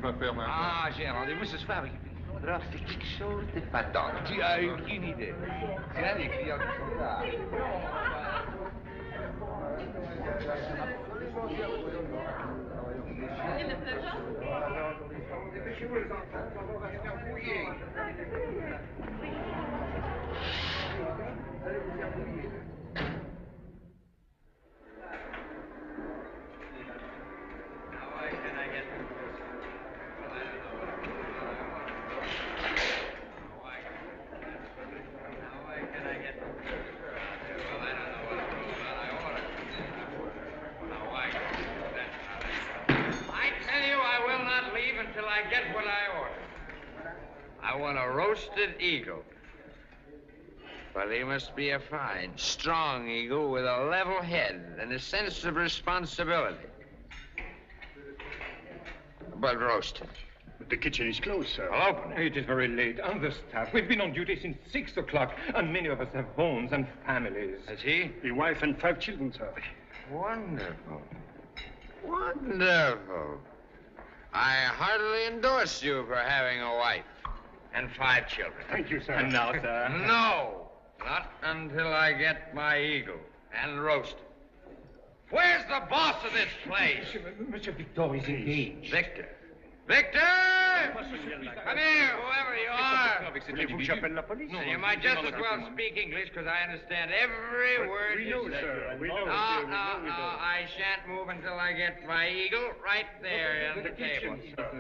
tu vas faire maintenant? Ah, j'ai un rendez-vous ce soir avec une odeur, c'est quelque chose d'épatant. Tu as aucune idée. C'est là les clients qui sont là. Dépêchez-vous les enfants, on va se faire fouiller. Allez vous faire fouiller. I want a roasted eagle. But he must be a fine, strong eagle with a level head and a sense of responsibility. But roasted. But the kitchen is closed, sir. I'll open it. It is very late. Understaffed. We've been on duty since 6 o'clock, and many of us have homes and families. Has he? A wife and 5 children, sir. Wonderful. Wonderful. I heartily endorse you for having a wife and 5 children. Thank you, sir. And now, sir? No, not until I get my eagle and roast it. Where's the boss of this place? Monsieur Victor is engaged. Victor. Victor! Come here, whoever you are. Voulez-vous que j'appelle la police? You might just as well speak English, because I understand every word We you know, say. sir. We know, No, sir. no, I shan't move until I get my eagle right there on the table.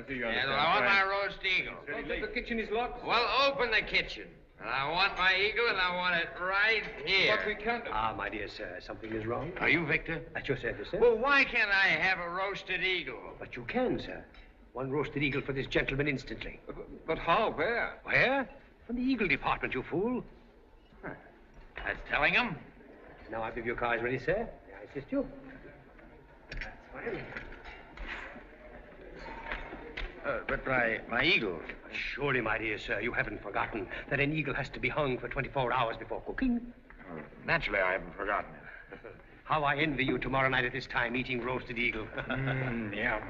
Yes, I want my roast eagle. The kitchen is locked. Well, open the kitchen. And I want my eagle, and I want it right here. But we can't... Ah, my dear sir, something is wrong. Are you Victor? At your service, sir. Well, why can't I have a roasted eagle? But you can, sir. One roasted eagle for this gentleman instantly. But how? Where? Where? From the eagle department, you fool. That's telling him. Now I believe your car is ready, sir. May I assist you? That's fine. But my eagle. Surely, my dear sir, you haven't forgotten that an eagle has to be hung for 24 hours before cooking. Naturally, I haven't forgotten it. How I envy you tomorrow night at this time eating roasted eagle. Yeah.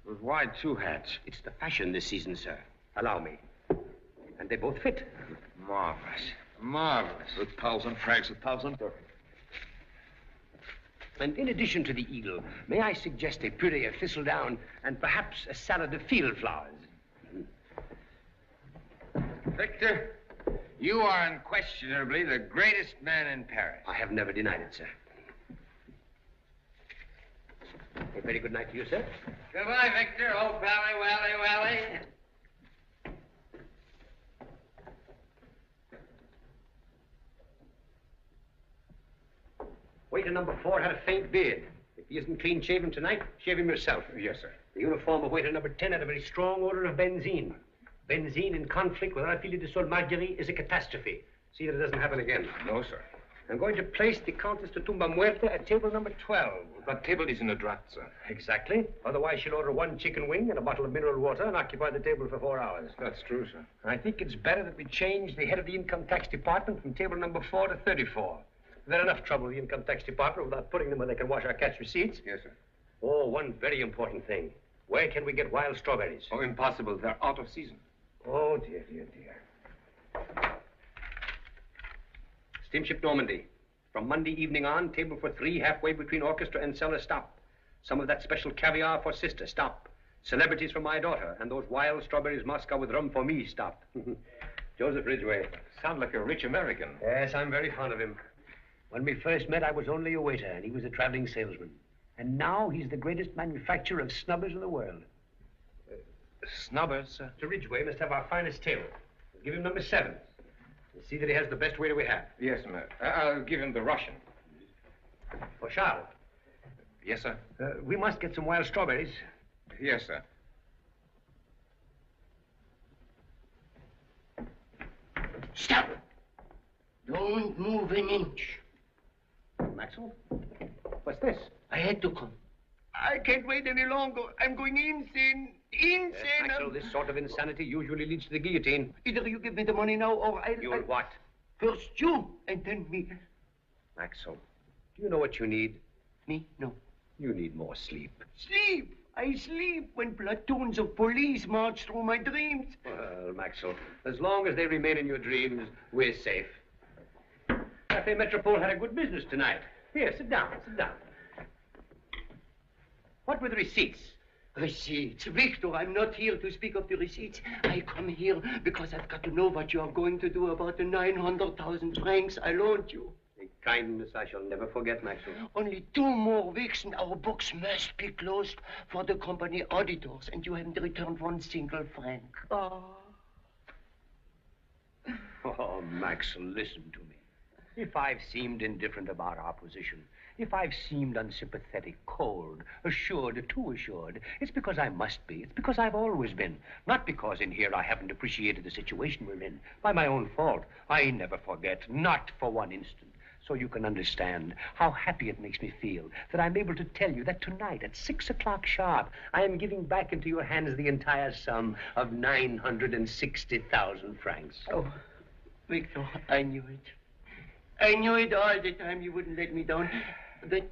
But why 2 hats? It's the fashion this season, sir. Allow me. And they both fit. Marvelous. Marvelous. 1,000 francs, 1,000. And in addition to the eagle, may I suggest a puree of thistledown and perhaps a salad of field flowers? Victor, you are unquestionably the greatest man in Paris. I have never denied it, sir. A very good night to you, sir. Goodbye, Victor. Oh, Valley, Wally. Waiter number 4 had a faint beard. If he isn't clean shaven tonight, shave him yourself. Yes, sir. The uniform of waiter number 10 had a very strong odor of benzene. Benzene in conflict with our filet de sol Marguerite is a catastrophe. See that it doesn't happen again. No, sir. I'm going to place the Countess de Tumba Muerta at table number 12. That table is in a draft, sir. Exactly. Otherwise, she'll order 1 chicken wing and a bottle of mineral water and occupy the table for 4 hours. That's true, sir. I think it's better that we change the head of the income tax department from table number 4 to 34. We've had enough trouble with the income tax department without putting them where they can wash our catch receipts. Yes, sir. Oh, one very important thing. Where can we get wild strawberries? Oh, impossible. They're out of season. Oh, dear. Steamship Normandy. From Monday evening on, table for 3, halfway between orchestra and cellar, stop. Some of that special caviar for sister, stop. Celebrities for my daughter, and those wild strawberries Moscow with rum for me, stop. Joseph Ridgway. Sound like a rich American. Yes, I'm very fond of him. When we first met, I was only a waiter, and he was a traveling salesman. And now he's the greatest manufacturer of snubbers in the world. Snubbers, sir? Mr. Ridgway must have our finest table. We'll give him number 7. And see that he has the best waiter we have. Yes, sir. I'll give him the Russian. For Charles. Yes, sir. We must get some wild strawberries. Yes, sir. Stop! Don't move an inch. Maxwell? What's this? I had to come. I can't wait any longer. I'm going insane. Insane. Maxwell, this sort of insanity usually leads to the guillotine. Either you give me the money now or You'll what? First you and then me. Maxwell, do you know what you need? Me? No. You need more sleep. Sleep. I sleep when platoons of police march through my dreams. Well, Maxwell, as long as they remain in your dreams, we're safe. Cafe Metropole had a good business tonight. Here, sit down, sit down. What were the receipts? Receipts. Victor, I'm not here to speak of the receipts. I come here because I've got to know what you are going to do about the 900,000 francs I loaned you. A kindness I shall never forget, Maxwell. Only 2 more weeks and our books must be closed for the company auditors, and you haven't returned 1 single franc. Oh. Oh, Maxwell, listen to me. If I've seemed indifferent about our position, if I've seemed unsympathetic, cold, assured, too assured, it's because I must be. It's because I've always been. Not because in here I haven't appreciated the situation we're in. By my own fault. I never forget, not for 1 instant. So you can understand how happy it makes me feel that I'm able to tell you that tonight at 6 o'clock sharp, I am giving back into your hands the entire sum of 960,000 francs. Oh, Victor, I knew it. I knew it all the time. You wouldn't let me down. But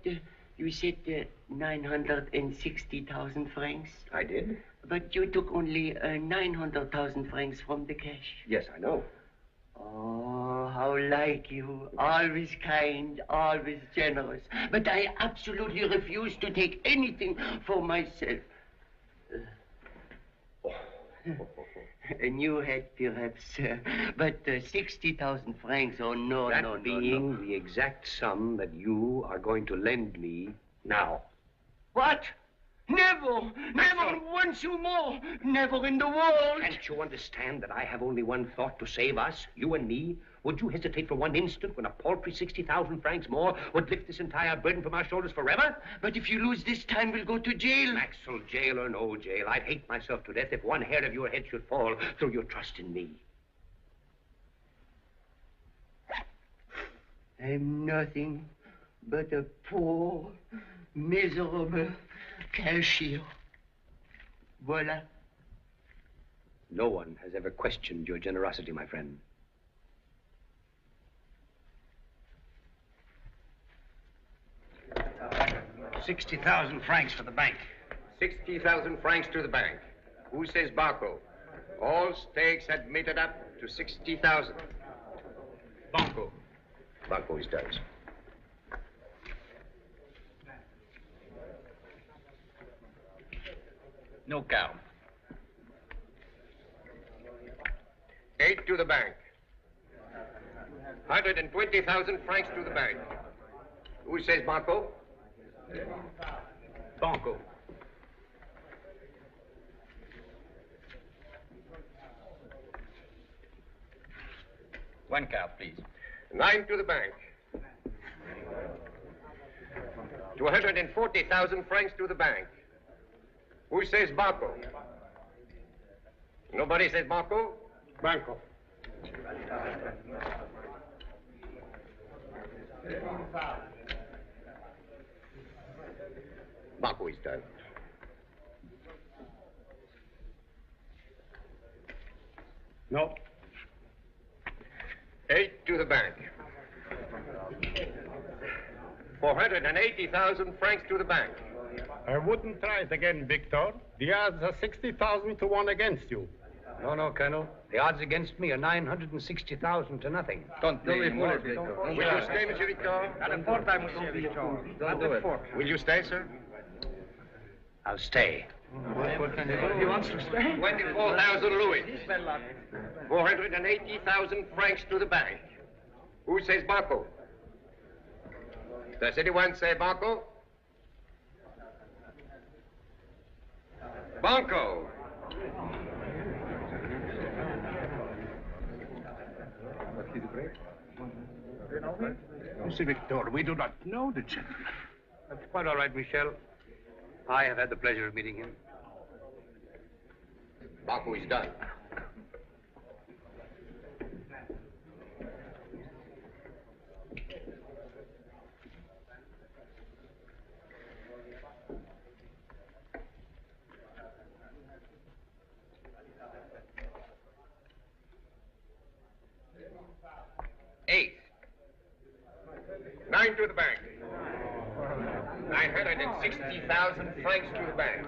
you said 960,000 francs. I did? But you took only 900,000 francs from the cash. Yes, I know. Oh, how like you. Always kind, always generous. But I absolutely refuse to take anything for myself. A new hat, perhaps, but 60,000 francs, oh, no, That no, being no. the exact sum that you are going to lend me now. What? Never, never one sou more, never in the world. Can't you understand that I have only one thought to save us, you and me? Would you hesitate for 1 instant when a paltry 60,000 francs more would lift this entire burden from our shoulders forever? But if you lose this time, we'll go to jail. Maxwell, jail or no jail, I'd hate myself to death if 1 hair of your head should fall through your trust in me. I'm nothing but a poor, miserable cashier. Voila. No one has ever questioned your generosity, my friend. $60,000 francs for the bank. 60,000 francs to the bank. Who says Banco? All stakes admitted up to 60,000. Banco. Banco is does. No cow. 8 to the bank. 120,000 francs to the bank. Who says Banco? Banco. One cow, please. 9 to the bank. 240,000 francs to the bank. Who says Banco? Nobody says Banco? Banco. Banco is done. No. 8 to the bank. 480,000 francs to the bank. I wouldn't try it again, Victor. The odds are 60,000 to 1 against you. No, Colonel. The odds against me are 960,000 to nothing. Don't Will you stay, Monsieur Victor? Don't do it. Will you stay, sir? I'll stay. He wants to stay. 24,000 louis. 480,000 francs to the bank. Who says Banco? Does anyone say Banco? Banco. Monsieur Victor, we do not know the gentleman. That's quite all right, Michel. I have had the pleasure of meeting him. Banco is done. and 60,000 francs to the bank.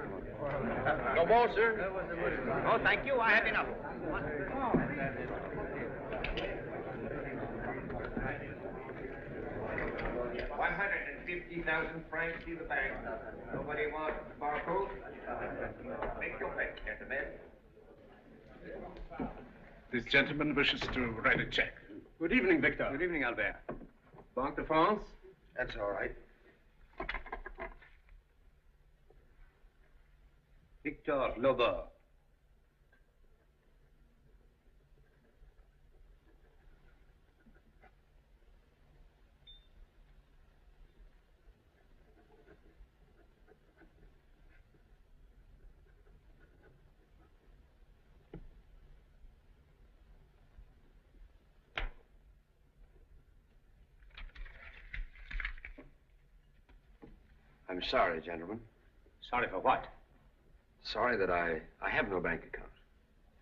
No more, sir? Oh, thank you. I have enough. 150,000 francs to the bank. Nobody wants the barcode? Make your bet, gentlemen. This gentleman wishes to write a check. Good evening, Victor. Good evening, Albert. Banque de France? That's all right. Victor Lover. I'm sorry, gentlemen. Sorry for what? Sorry that I have no bank account.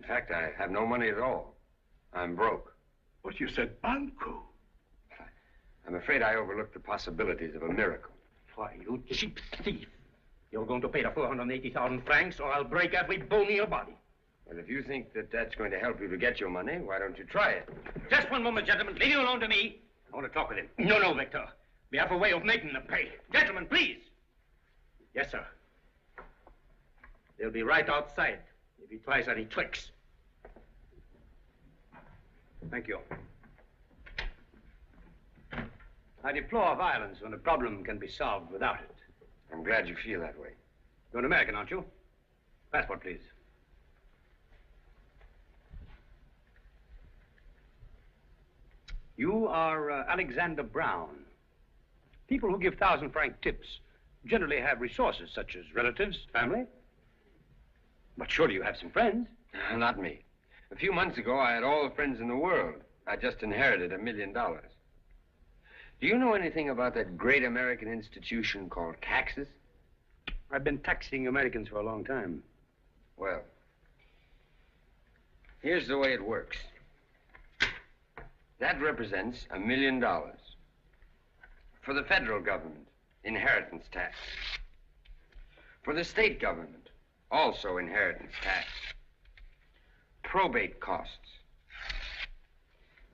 In fact, I have no money at all. I'm broke. But you said banco. I'm afraid I overlooked the possibilities of a miracle. Why, you cheap thief. You're going to pay the 480,000 francs or I'll break every bone in your body. Well, if you think that that's going to help you to get your money, why don't you try it? Just one moment, gentlemen. Leave him alone to me. I want to talk with him. No, Victor. We have a way of making them pay. Gentlemen, please. Yes, sir. They'll be right outside if he tries any tricks. Thank you. I deplore violence when a problem can be solved without it. I'm glad you feel that way. You're an American, aren't you? Passport, please. You are Alexander Brown. People who give 1,000-franc tips generally have resources such as relatives, family. But surely you have some friends. Not me. A few months ago, I had all the friends in the world. I just inherited $1 million. Do you know anything about that great American institution called taxes? I've been taxing Americans for a long time. Well, here's the way it works. That represents $1 million. For the federal government, inheritance tax. For the state government, also inheritance tax. Probate costs.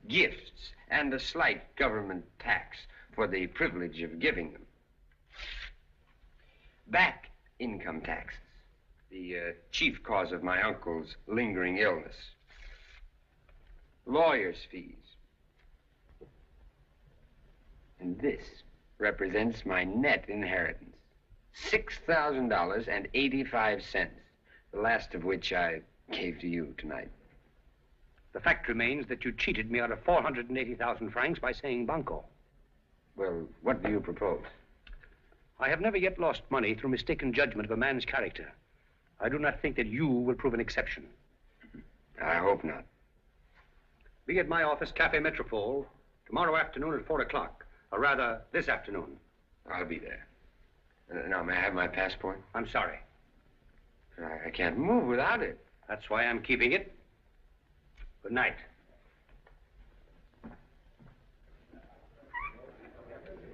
Gifts and a slight government tax for the privilege of giving them. Back income taxes, the chief cause of my uncle's lingering illness. Lawyers' fees. And this represents my net inheritance. $6,000.85, the last of which I gave to you tonight. The fact remains that you cheated me out of 480,000 francs by saying banco. Well, what do you propose? I have never yet lost money through mistaken judgment of a man's character. I do not think that you will prove an exception. I hope not. Be at my office, Cafe Metropole, tomorrow afternoon at 4 o'clock. Or rather, this afternoon. I'll be there. Now, may I have my passport? I'm sorry. I can't move without it. That's why I'm keeping it. Good night.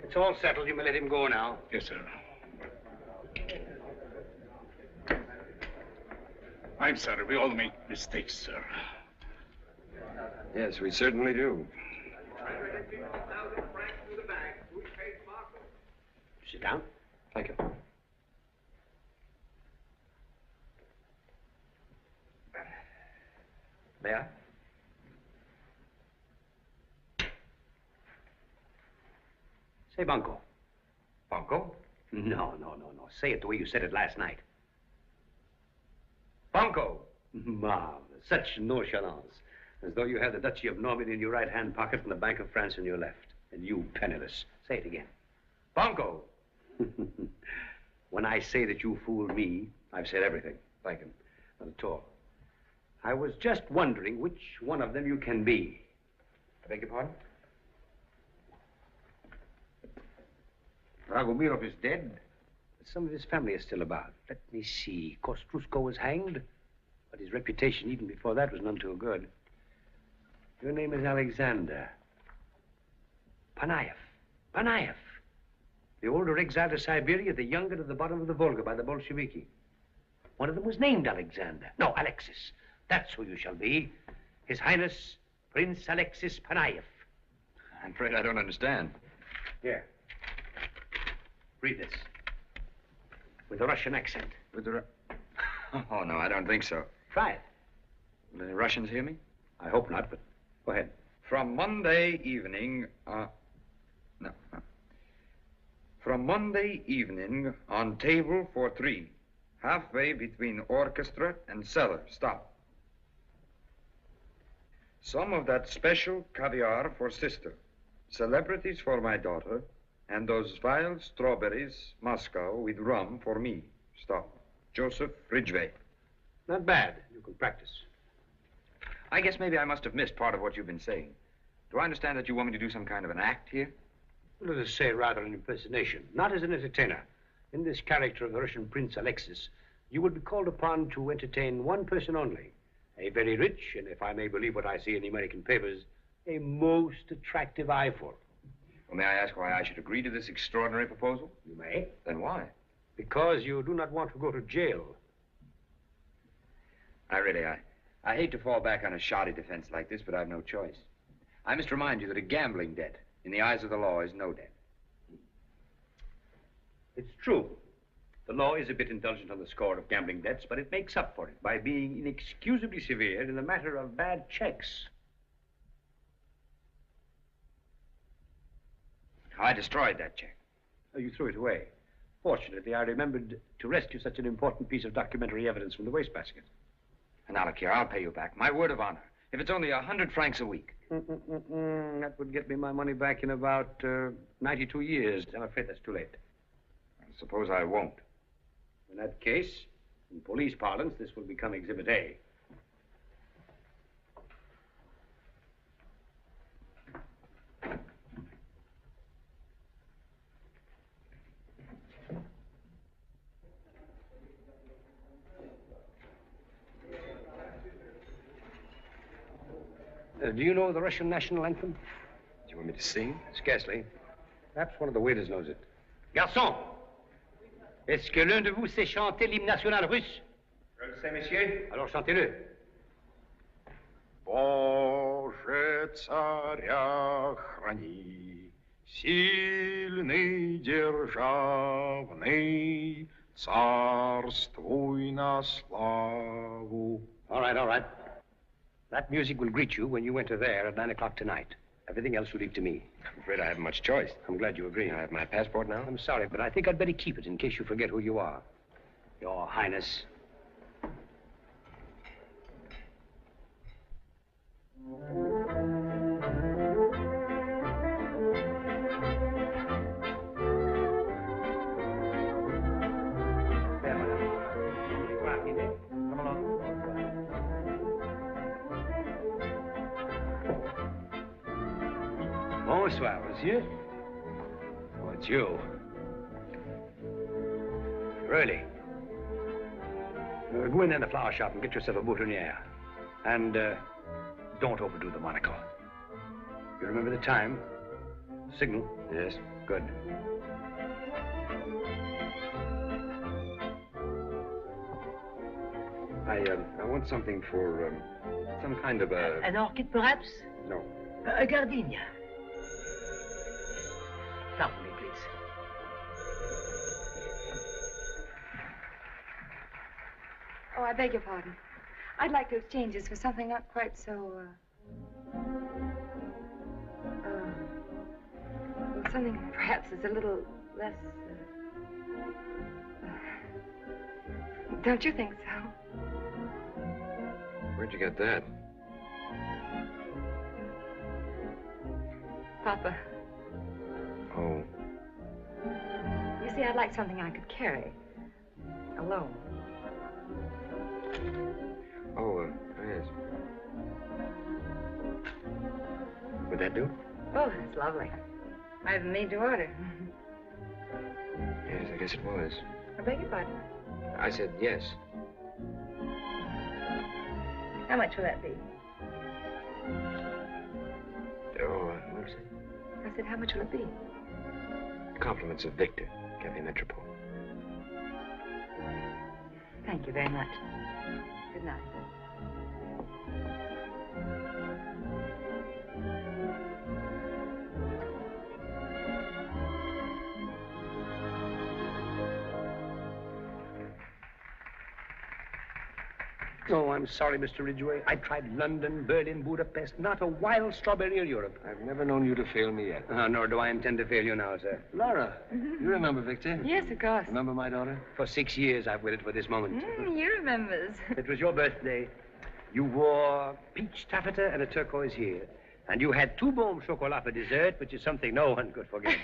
It's all settled. You may let him go now. Yes, sir. I'm sorry. We all make mistakes, sir. Yes, we certainly do. Sit down. Thank you. There. Say banco. Banco? No. Say it the way you said it last night. Banco. Marvelous. Such nonchalance. As though you had the Duchy of Normandy in your right hand pocket and the Bank of France in your left. And you penniless. Say it again. Banco. When I say that you fooled me, I've said everything. Thank you. Not at all. I was just wondering which one of them you can be. I beg your pardon? Dragomirov is dead. But some of his family is still about. Let me see. Kostrusko was hanged, but his reputation even before that was none too good. Your name is Alexander. Panayev. The older exiled to Siberia, the younger to the bottom of the Volga by the Bolsheviki. One of them was named Alexander. No, Alexis. That's who you shall be. His Highness, Prince Alexis Panayev. I'm afraid I don't understand. Here. Read this. With a Russian accent. With the... Oh, no, I don't think so. Try it. Will the Russians hear me? I hope not, but go ahead. From Monday evening, From Monday evening on table for 3, halfway between orchestra and cellar. Stop. Some of that special caviar for sister, celebrities for my daughter, and those vile strawberries, Moscow, with rum for me. Stop. Joseph Ridgway. Not bad. You can practice. I guess maybe I must have missed part of what you've been saying. Do I understand that you want me to do some kind of an act here? Let us say rather an impersonation, not as an entertainer. In this character of the Russian Prince Alexis, you will be called upon to entertain one person only. A very rich, and if I may believe what I see in the American papers, a most attractive eyeful. Well, may I ask why I should agree to this extraordinary proposal? You may. Then why? Because you do not want to go to jail. I hate to fall back on a shoddy defense like this, but I've no choice. I must remind you that a gambling debt, in the eyes of the law, is no debt. It's true. The law is a bit indulgent on the score of gambling debts, but it makes up for it by being inexcusably severe in the matter of bad checks. I destroyed that check. Oh, you threw it away. Fortunately, I remembered to rescue such an important piece of documentary evidence from the wastebasket. And now, look here, I'll pay you back. My word of honor. If it's only 100 francs a week. That would get me my money back in about 92 years. I'm afraid that's too late. I suppose I won't. In that case, in police parlance, this will become Exhibit A. Do you know the Russian national anthem? Do you want me to sing? Scarcely. Perhaps one of the waiters knows it. Garçon, est-ce que l'un de vous sait chanter l'hymne national russe? Je le sais, monsieur. Alors chantez-le. Боже, царя храни, сильный, державный, царствуй на славу. All right. That music will greet you when you enter there at 9 o'clock tonight. Everything else you leave to me. I'm afraid I haven't much choice. I'm glad you agree. I have my passport now? I'm sorry, but I think I'd better keep it in case you forget who you are. Your Highness. Bonsoir, monsieur. Oh, it's you. Really? Go in the flower shop and get yourself a boutonniere. And don't overdo the monocle. You remember the time? Signal? Yes. Good. I want something for, some kind of a... An orchid, perhaps? No. A gardenia. Stop me, please. Oh, I beg your pardon. I'd like to exchange this for something not quite so, well, something perhaps is a little less, don't you think so? Where'd you get that? Papa. Oh. You see, I'd like something I could carry. Alone. Oh, yes. Would that do? Oh, that's lovely. I've made to order. Yes, I guess it was. I beg your pardon. I said yes. How much will that be? Oh, what was it? I said, how much will it be? Compliments of Victor, Cafe Metropole. Thank you very much. Good night. Oh, I'm sorry, Mr. Ridgway. I tried London, Berlin, Budapest. Not a wild strawberry in Europe. I've never known you to fail me yet. Nor do I intend to fail you now, sir. Laura, you remember Victor? Yes, of course. Remember my daughter? For 6 years, I've waited for this moment. He remembers. It was your birthday. You wore peach taffeta and a turquoise heel. And you had 2 bombes chocolat for dessert, which is something no one could forget.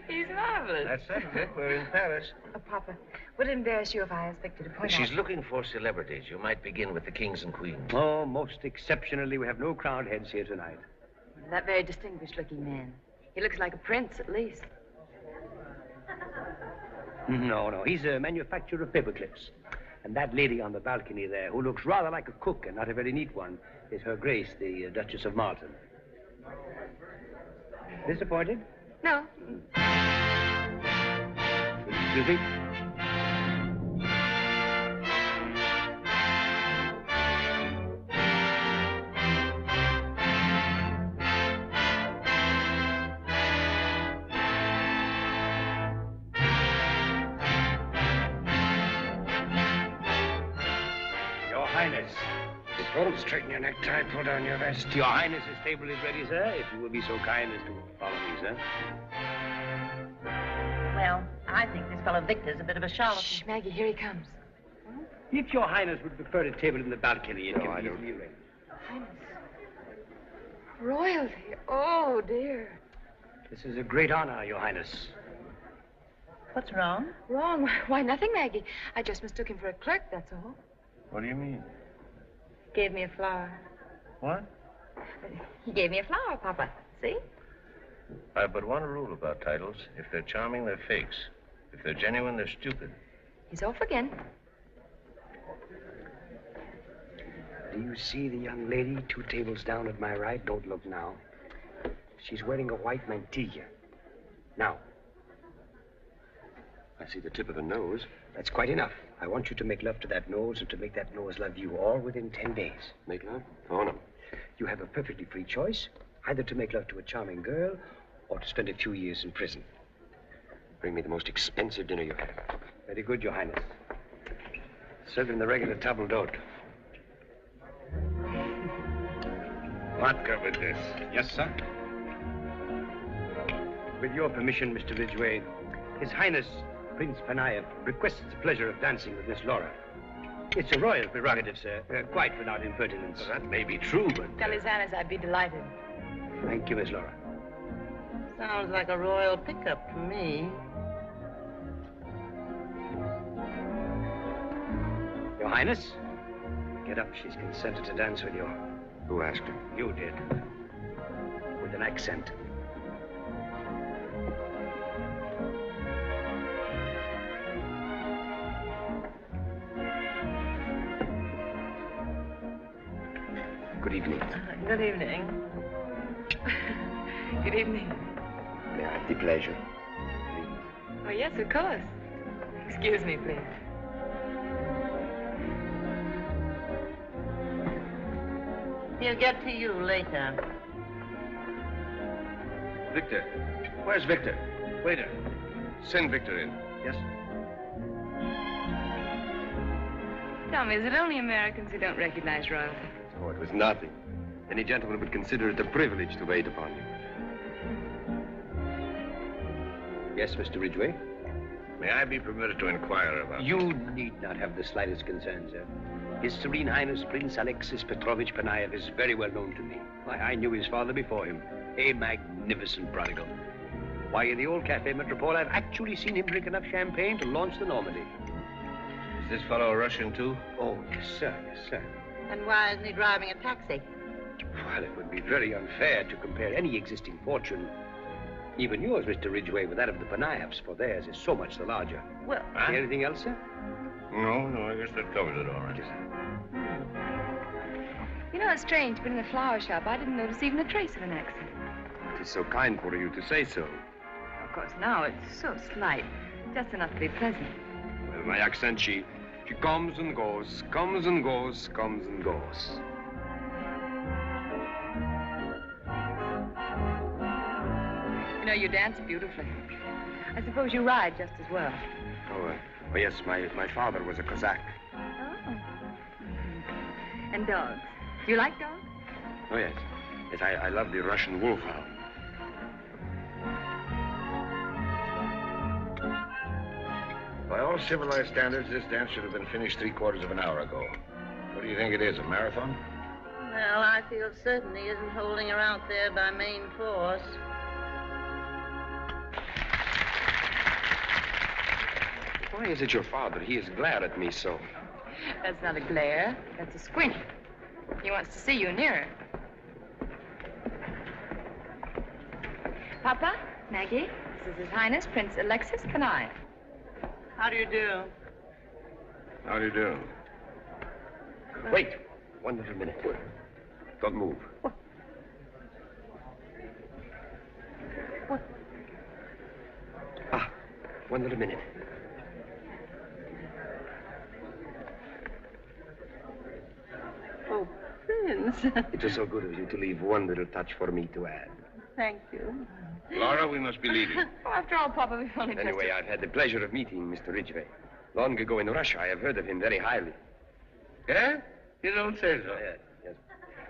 He's marvelous. That settles it. We're in Paris. Oh, Papa, would it embarrass you if I asked Victor to point out? She's looking for celebrities. You might begin with the kings and queens. Oh, most exceptionally, we have no crowned heads here tonight. That very distinguished-looking man. He looks like a prince, at least. No, he's a manufacturer of paperclips. And that lady on the balcony there, who looks rather like a cook and not a very neat one, is Her Grace, the Duchess of Marlton. Disappointed? No. Excuse me? Your Highness. Don't straighten your necktie, pull down your vest. Your Highness's table is ready, sir, if you will be so kind as to follow me, sir. Well, I think this fellow Victor's a bit of a charlatan. Shh, Maggie, here he comes. If your Highness would prefer a table in the balcony, it No, can I be don't. easily arranged. Highness. Royalty. Oh, dear. This is a great honor, Your Highness. What's wrong? Wrong? Why, nothing, Maggie. I just mistook him for a clerk, that's all. What do you mean? Gave me a flower. What? He gave me a flower, Papa. See? I have but one rule about titles. If they're charming, they're fakes. If they're genuine, they're stupid. He's off again. Do you see the young lady 2 tables down at my right? Don't look now. She's wearing a white mantilla. Now. I see the tip of the nose. That's quite enough. I want you to make love to that nose and to make that nose love you, all within 10 days. Make love? Oh, no. You have a perfectly free choice, either to make love to a charming girl or to spend a few years in prison. Bring me the most expensive dinner you have. Very good, Your Highness. Serve in the regular table d'hote. Vodka with this. Yes, sir. With your permission, Mr. Ridgway, His Highness Prince Panayev requests the pleasure of dancing with Miss Laura. It's a royal prerogative, sir, quite without impertinence. Well, that may be true, but... Tell his Highness I'd be delighted. Thank you, Miss Laura. Sounds like a royal pickup to me. Your Highness, get up. She's consented to dance with you. Who asked her? You did. With an accent. Good evening. Good evening. Good evening. May I have the pleasure? Oh, yes, of course. Excuse me, please. He'll get to you later. Victor. Where's Victor? Waiter. Send Victor in. Yes? Tell me, is it only Americans who don't recognize royalty? Oh, it was nothing. Any gentleman would consider it a privilege to wait upon you. Yes, Mr. Ridgway? May I be permitted to inquire about... You need not have the slightest concern, sir. His Serene Highness Prince Alexis Petrovich Panayev is very well known to me. Why, I knew his father before him. A magnificent prodigal. Why, in the old Cafe Metropole, I've actually seen him drink enough champagne to launch the Normandy. Is this fellow a Russian, too? Oh, yes, sir, yes, sir. And why isn't he driving a taxi? Well, it would be very unfair to compare any existing fortune, even yours, Mr. Ridgway, with that of the Panayevs, for theirs is so much the larger. Well, Anything else, sir? No, I guess that covers it all right. You know, it's strange, but in the flower shop, I didn't notice even a trace of an accent. It is so kind for you to say so. of course, now it's so slight. Just enough to be pleasant. With my accent, she comes and goes, comes and goes, comes and goes. You know, you dance beautifully. I suppose you ride just as well. Oh, yes, my father was a Cossack. Oh. And dogs. Do you like dogs? Oh, yes. Yes, I love the Russian wolfhound. By all civilized standards, this dance should have been finished 3/4 of an hour ago. What do you think it is, a marathon? Well, I feel certain he isn't holding her out there by main force. Why is it your father? He is glare at me so. That's not a glare. That's a squint. He wants to see you nearer. Papa, Maggie, this is His Highness Prince Alexis Panayev. How do you do? How do you do? Wait, one little minute. Don't move. What? Ah, one little minute. Oh, Prince. It was so good of you to leave one little touch for me to add. Thank you. Laura, we must be leaving. Oh, after all, Papa, we've only just... Anyway, I've had the pleasure of meeting Mr. Ridgway. Long ago in Russia, I have heard of him very highly. Yeah? You don't say so. Yes.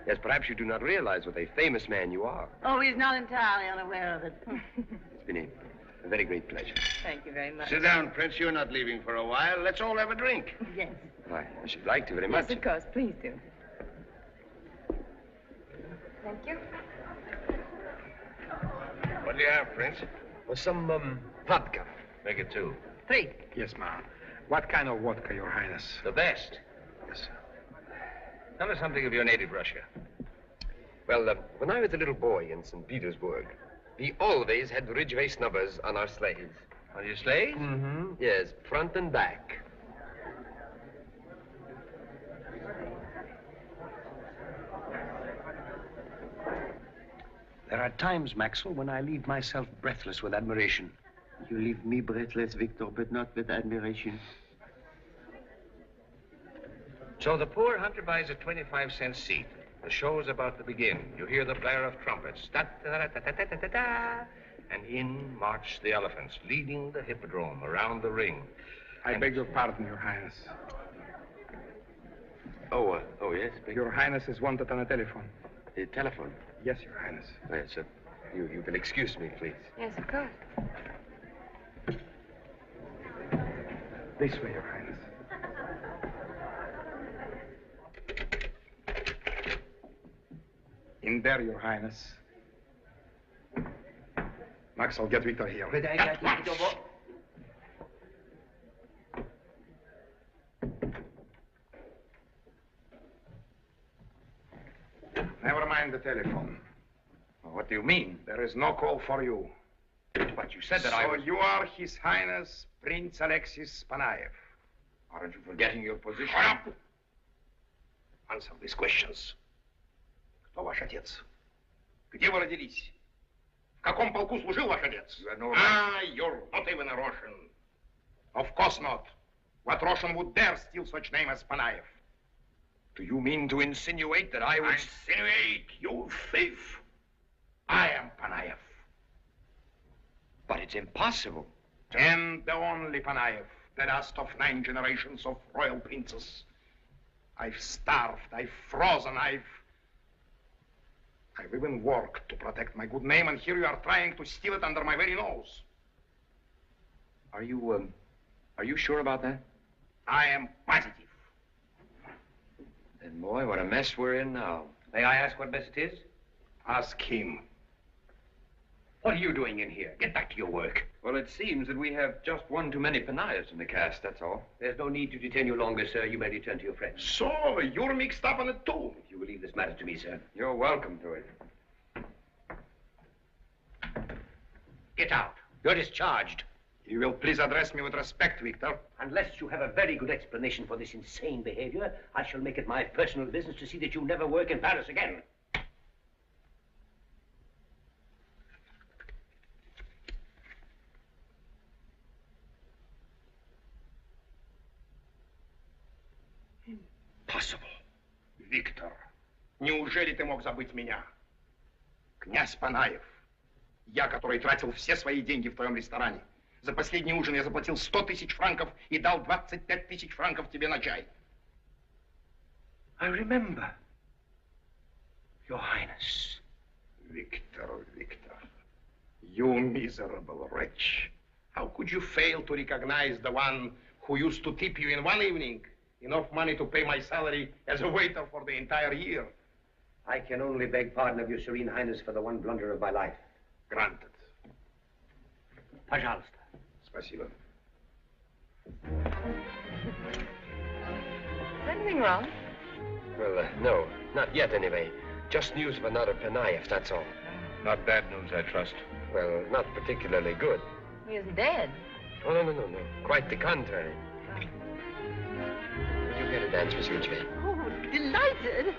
Yes, perhaps you do not realize what a famous man you are. Oh, he's not entirely unaware of it. It's been a very great pleasure. Thank you very much. Sit down, Prince. You're not leaving for a while. Let's all have a drink. Yes. Why, I should like to very much. Yes, of course. Please do. Thank you. What do you have, Prince? Well, some, vodka. Make it 2. 3. Yes, ma'am. What kind of vodka, Your Highness? The best. Yes, sir. Tell us something of your native Russia. Well, when I was a little boy in St. Petersburg, we always had Ridgway snubbers on our sleighs. On your sleigh? Mm-hmm. Yes, front and back. There are times, Maxwell, when I leave myself breathless with admiration. You leave me breathless, Victor, but not with admiration. So the poor hunter buys a 25-cent seat. The show's about to begin. You hear the blare of trumpets. Da-da-da-da-da-da-da-da. And in march the elephants, leading the hippodrome around the ring. I beg your pardon, Your Highness. Oh, yes. Your Highness is wanted on a telephone. The telephone? Yes, Your Highness. Yes, sir. You will excuse me, please. Yes, of course. This way, Your Highness. In there, Your Highness. Maxwell, get Victor here. Never mind the telephone. What do you mean? There is no call for you. But you said that So you are His Highness Prince Alexis Panayev. Aren't you forgetting your position? Shut up! Answer these questions. Кто ваш отец? Где вы родились? В каком полку служил ваш отец? You have no right. You're not even a Russian. Of course not. What Russian would dare steal such name as Panayev? Do you mean to insinuate that I would... Insinuate, you thief. I am Panayev. But it's impossible. And the only Panayev, the last of 9 generations of royal princes. I've starved, I've frozen, I've even worked to protect my good name, and here you are trying to steal it under my very nose. Are you sure about that? I am positive. Then, boy, what a mess we're in now. May I ask what mess it is? Ask him. What are you doing in here? Get back to your work. Well, it seems that we have just one too many Panayas in the cast, that's all. There's no need to detain you longer, sir. You may return to your friends. So, you're mixed up in it too. If you will leave this matter to me, sir. You're welcome to it. Get out. You're discharged. You will please address me with respect, Victor. Unless you have a very good explanation for this insane behavior, I shall make it my personal business to see that you never work in Paris again. Impossible. Виктор, неужели ты мог забыть меня? Князь Панаев. Я, который тратил все свои деньги в твоем ресторане. За последний ужин я заплатил 100 000 франков и дал 25 000 франков тебе на чай. I remember. Your Highness. Victor, Victor, you miserable wretch. How could you fail to recognize the one who used to tip you in one evening enough money to pay my salary as a waiter for the entire year? I can only beg pardon of your Serene Highness for the one blunder of my life. Granted. Пожалуйста. Спасибо. Is anything wrong? Well, no, not yet anyway. Just news of another Panayev, that's all. Not bad news, I trust. Well, not particularly good. He is dead. Oh, no. Quite the contrary. Would you get a dance, Miss Ridgway? Oh, delighted.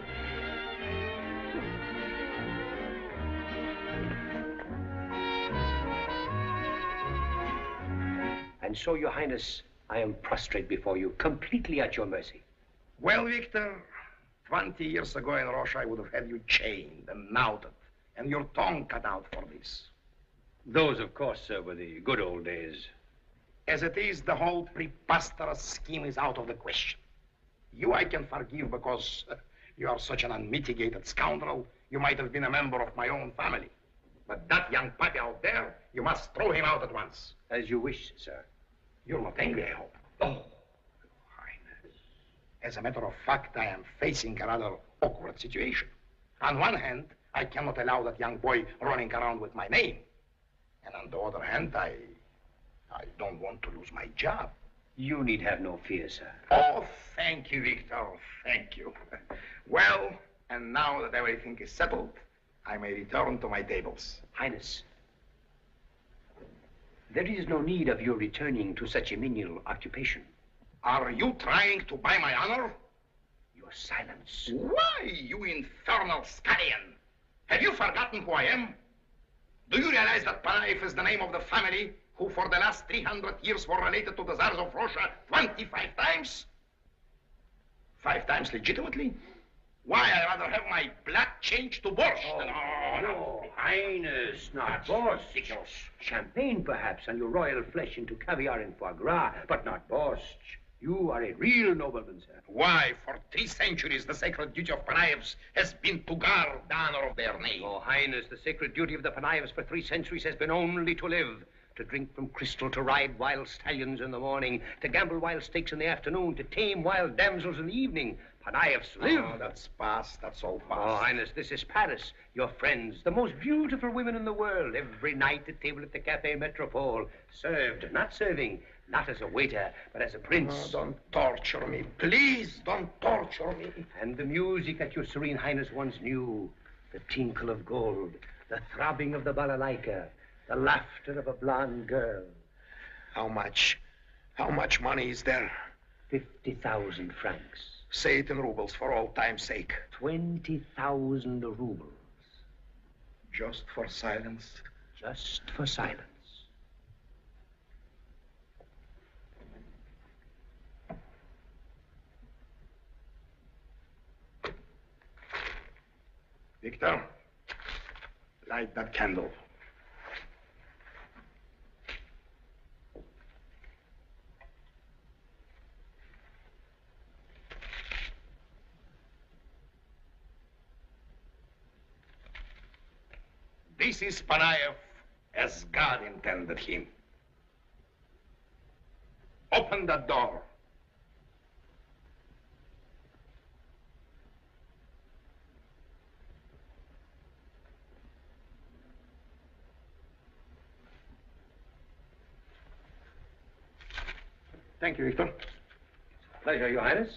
And so, Your Highness, I am prostrate before you, completely at your mercy. Well, Victor, 20 years ago in Russia, I would have had you chained and knouted and your tongue cut out for this. Those, of course, sir, were the good old days. As it is, the whole preposterous scheme is out of the question. You I can forgive because you are such an unmitigated scoundrel. You might have been a member of my own family. But that young puppy out there, you must throw him out at once. As you wish, sir. You're not angry, I hope. Oh, Your Highness. As a matter of fact, I am facing a rather awkward situation. On one hand, I cannot allow that young boy running around with my name. And on the other hand, I don't want to lose my job. You need have no fear, sir. Oh, thank you, Victor. Thank you. Well, and now that everything is settled, I may return to my tables. Highness, there is no need of your returning to such a menial occupation. Are you trying to buy my honor? Your silence. Why, you infernal scallion? Have you forgotten who I am? Do you realize that Panayev is the name of the family who for the last 300 years were related to the Tsars of Russia 25 times? 5 times legitimately? Why, I'd rather have my blood changed to borscht than... No, Highness, not borscht. Champagne, perhaps, and your royal flesh into caviar and foie gras, but not borscht. You are a real nobleman, sir. Why, for 3 centuries, the sacred duty of Panayevs has been to guard the honor of their name. Oh, Highness, the sacred duty of the Panayevs for 3 centuries has been only to live. To drink from crystal, to ride wild stallions in the morning, to gamble wild stakes in the afternoon, to tame wild damsels in the evening. Panayevs live. Oh, that's past. That's all past. Oh, Highness, this is Paris. Your friends, the most beautiful women in the world, every night at table at the Cafe Metropole. Served, not serving, not as a waiter, but as a prince. Oh, don't torture me. Please, don't torture me. And the music that your Serene Highness once knew. The tinkle of gold, the throbbing of the balalaika, the laughter of a blonde girl. How much? How much money is there? 50,000 francs. Say it in rubles for all time's sake. 20,000 rubles. Just for silence? Just for silence. Victor, light that candle. This is Panayev as God intended him. Open that door. Thank you, Victor. Pleasure, Your Highness.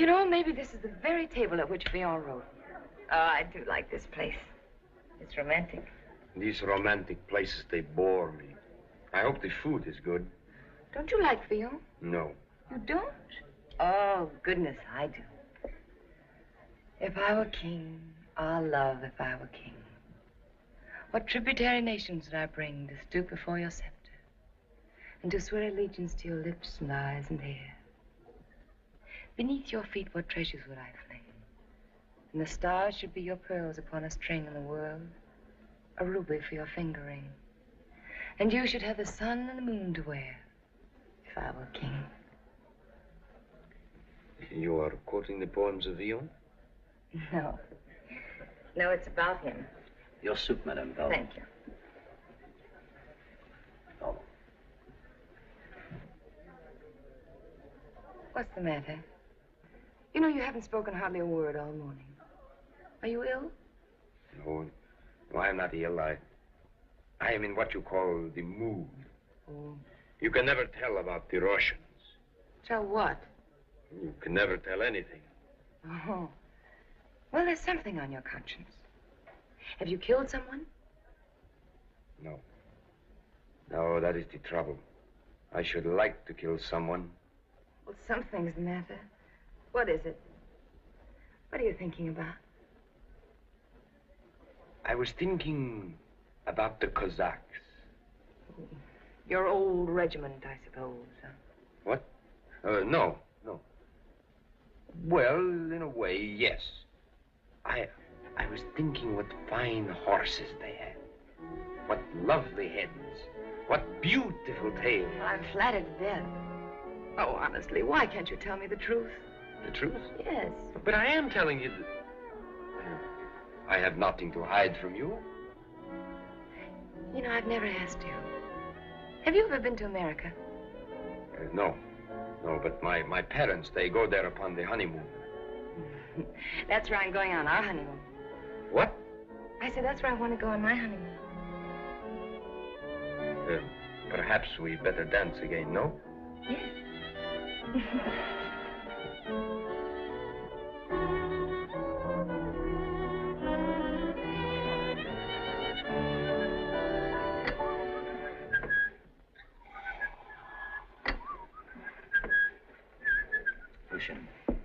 You know, maybe this is the very table at which Villon wrote. Oh, I do like this place. It's romantic. These romantic places, they bore me. I hope the food is good. Don't you like Villon? No. You don't? Oh, goodness, I do. If I were king, ah, love, if I were king. What tributary nations would I bring to stoop before your scepter and to swear allegiance to your lips and eyes and hair? Beneath your feet, what treasures would I fling? And the stars should be your pearls upon a string in the world, a ruby for your finger ring. And you should have the sun and the moon to wear, if I were king. You are quoting the poems of Villon? No. No, it's about him. Your soup, Madame. Pardon. Thank you. Pardon. What's the matter? You know, you haven't spoken hardly a word all morning. Are you ill? No, I am not ill. I am in what you call the mood. Oh. You can never tell about the Russians. Tell what? You can never tell anything. Oh. Well, there's something on your conscience. Have you killed someone? No. No, that is the trouble. I should like to kill someone. Well, something's the matter. What is it? What are you thinking about? I was thinking about the Cossacks. Your old regiment, I suppose. Huh? What? No. Well, in a way, yes. I was thinking what fine horses they had. What lovely heads. What beautiful tails. Well, I'm flattered to death. Oh, honestly, why can't you tell me the truth? The truth? Yes. But I am telling you I have nothing to hide from you. You know, I've never asked you. Have you ever been to America? No, but my parents, they go there upon the honeymoon. That's where I'm going on our honeymoon. What? I said that's where I want to go on my honeymoon. Perhaps we better dance again, no? Yes.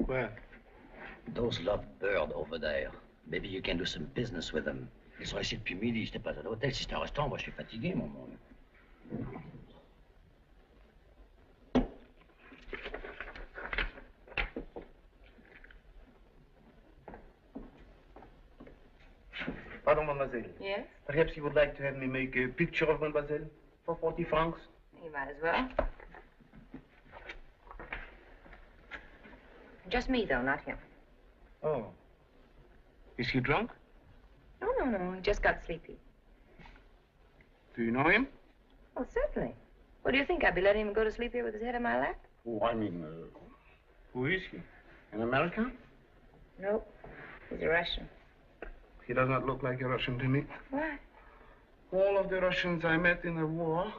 Well, those lovebirds over there, maybe you can do some business with them. Ils sont ici depuis midi, j'étais pas à l'hôtel. Si c'est un restaurant, moi je suis fatigué, mon monde. Pardon, mademoiselle. Yes? Perhaps you would like to have me make a picture of mademoiselle for 40 francs? You might as well. Just me, though, not him. Oh. Is he drunk? No, he just got sleepy. Do you know him? Oh, certainly. What do you think? I'd be letting him go to sleep here with his head in my lap? Oh, I mean, who is he? An American? Nope. He's a Russian. He does not look like a Russian to me. Why? All of the Russians I met in the war,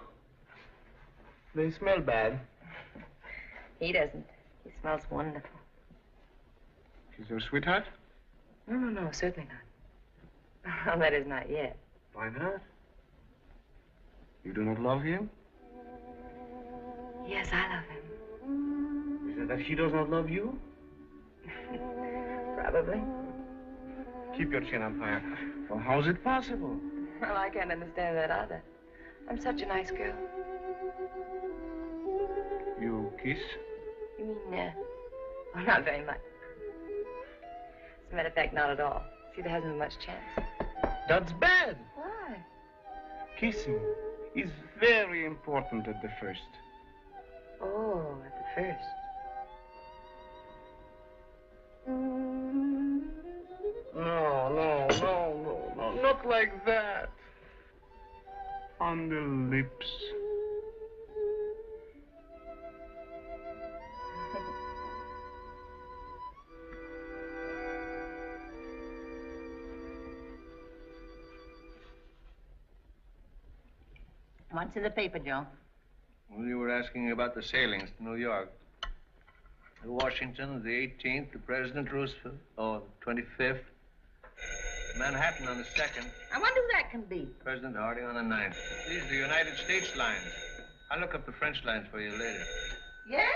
they smell bad. He doesn't. He smells wonderful. Is your sweetheart? No, certainly not. Well, that is not yet. Why not? You do not love him? Yes, I love him. Is it that he does not love you? Probably. Keep your chin up higher. Well, how is it possible? Well, I can't understand that either. I'm such a nice girl. You kiss? You mean, well, not very much. As a matter of fact, not at all. See, there hasn't been much chance. That's bad. Why? Kissing is very important at the first. Oh, at the first. No, not like that. On the lips. What's in the paper, Joe? Well, you were asking about the sailings to New York. Washington, the 18th, the President Roosevelt, the 25th. Manhattan on the 2nd. I wonder who that can be. President Harding on the 9th. These are the United States lines. I'll look up the French lines for you later. Yes?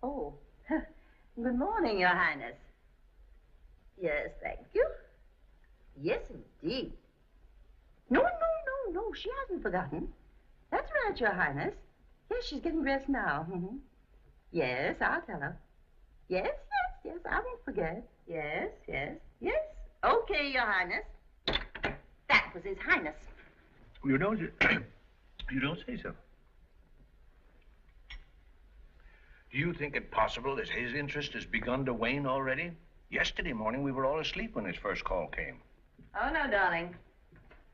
Oh, good morning, Your Highness. Yes, thank you. Yes, indeed. No, she hasn't forgotten. That's right, Your Highness. Yes, she's getting dressed now. Yes, I'll tell her. Yes, I won't forget. Yes. Okay, Your Highness. That was His Highness. You don't say so. Do you think it possible that his interest has begun to wane already? Yesterday morning, we were all asleep when his first call came. Oh, no, darling.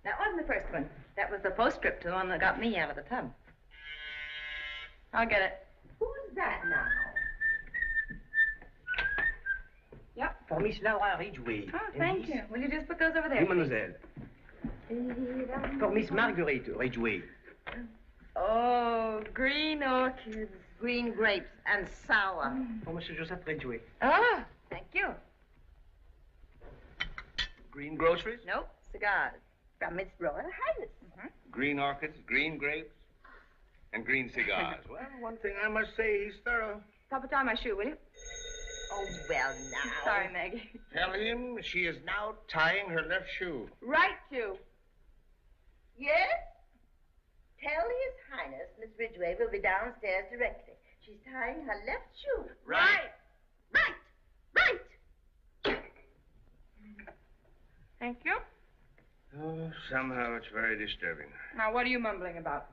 That wasn't the first one. That was the postscript to the one that got me out of the tub. I'll get it. Who's that now? Yep. For Miss Laura Ridgway. Oh, thank you. Will you just put those over there, Oui, mademoiselle. For Miss Marguerite Ridgway. Oh, green orchids. Green grapes and sour. For Monsieur Joseph Ridgway. Oh, thank you. Green groceries? Nope, cigars. From Its Royal Highness. Green orchids, green grapes, and green cigars. Well, one thing I must say, he's thorough. Papa, tie my shoe, will you? Oh, well, now. Sorry, Maggie. Tell him she is now tying her left shoe. Right to. Yes? Tell His Highness Miss Ridgway will be downstairs directly. She's tying her left shoe. Right. Thank you. Oh, somehow it's very disturbing. Now, what are you mumbling about?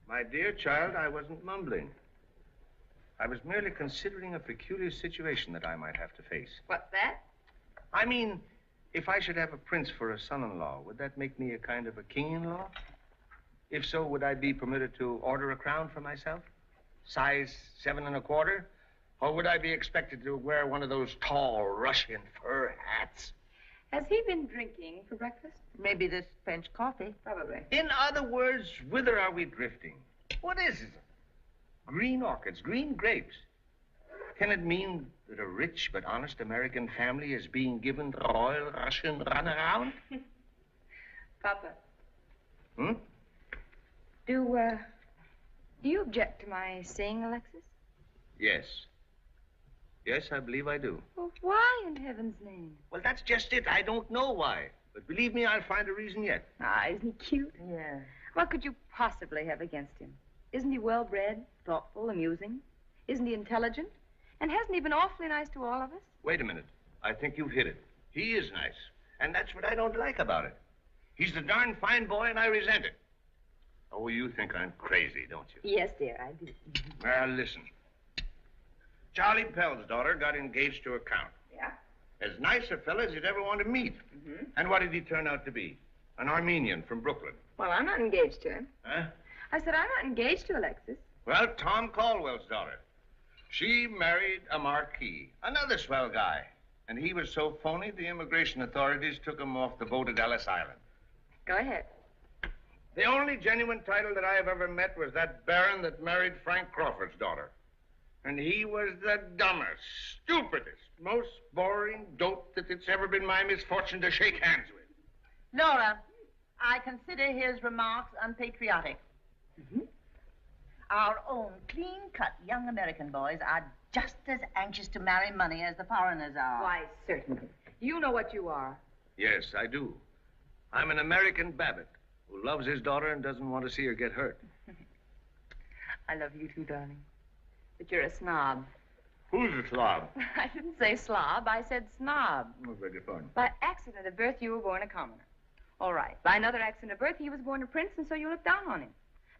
My dear child, I wasn't mumbling. I was merely considering a peculiar situation that I might have to face. What's that? I mean, if I should have a prince for a son-in-law, would that make me a kind of a king-in-law? If so, would I be permitted to order a crown for myself? Size 7 1/4? Or would I be expected to wear one of those tall Russian fur hats? Has he been drinking for breakfast? Maybe this French coffee. Probably. In other words, whither are we drifting? What is it? Green orchids, green grapes. Can it mean that a rich but honest American family is being given the royal Russian runaround? Papa. Hmm? Do you object to my seeing Alexis? Yes. Yes, I believe I do. Well, why in heaven's name? Well, that's just it. I don't know why. But believe me, I'll find a reason yet. Ah, isn't he cute? Yeah. What could you possibly have against him? Isn't he well-bred, thoughtful, amusing? Isn't he intelligent? And hasn't he been awfully nice to all of us? Wait a minute. I think you've hit it. He is nice. And that's what I don't like about it. He's a darn fine boy, and I resent it. Oh, you think I'm crazy, don't you? Yes, dear, I do. Well, listen. Charlie Pell's daughter got engaged to a count. Yeah? As nice a fella as you'd ever want to meet. And what did he turn out to be? An Armenian from Brooklyn. Well, I'm not engaged to him. Huh? I said I'm not engaged to Alexis. Well, Tom Caldwell's daughter. She married a marquis, another swell guy. And he was so phony, the immigration authorities took him off the boat at Ellis Island. Go ahead. The only genuine title that I have ever met was that baron that married Frank Crawford's daughter. And he was the dumbest, stupidest, most boring dope that it's ever been my misfortune to shake hands with. Laura, I consider his remarks unpatriotic. Our own clean-cut young American boys are just as anxious to marry money as the foreigners are. Why, certainly. You know what you are. Yes, I do. I'm an American Babbitt who loves his daughter and doesn't want to see her get hurt. I love you too, darling. But you're a snob. Who's a slob? I didn't say slob, I said snob. Oh, beg your pardon. By accident of birth, you were born a commoner. All right. By another accident of birth, he was born a prince, and so you look down on him.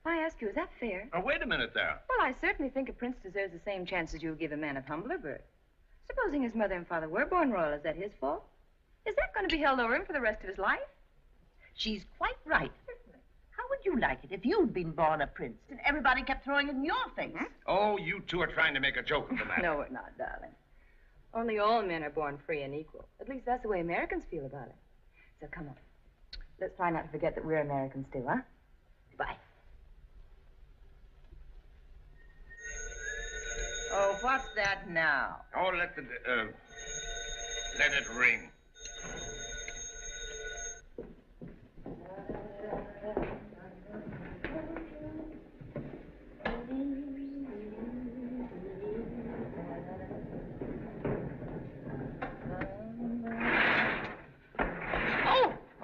I ask you, is that fair? Oh, wait a minute there. Well, I certainly think a prince deserves the same chances you give a man of humbler birth. Supposing his mother and father were born royal, is that his fault? Is that going to be held over him for the rest of his life? She's quite right. How would you like it if you'd been born a prince and everybody kept throwing it in your face? Oh, you two are trying to make a joke of the matter. No, we're not, darling. Only all men are born free and equal. At least that's the way Americans feel about it. So come on. Let's try not to forget that we're Americans too, huh? Bye. Oh, what's that now? Oh, let it ring.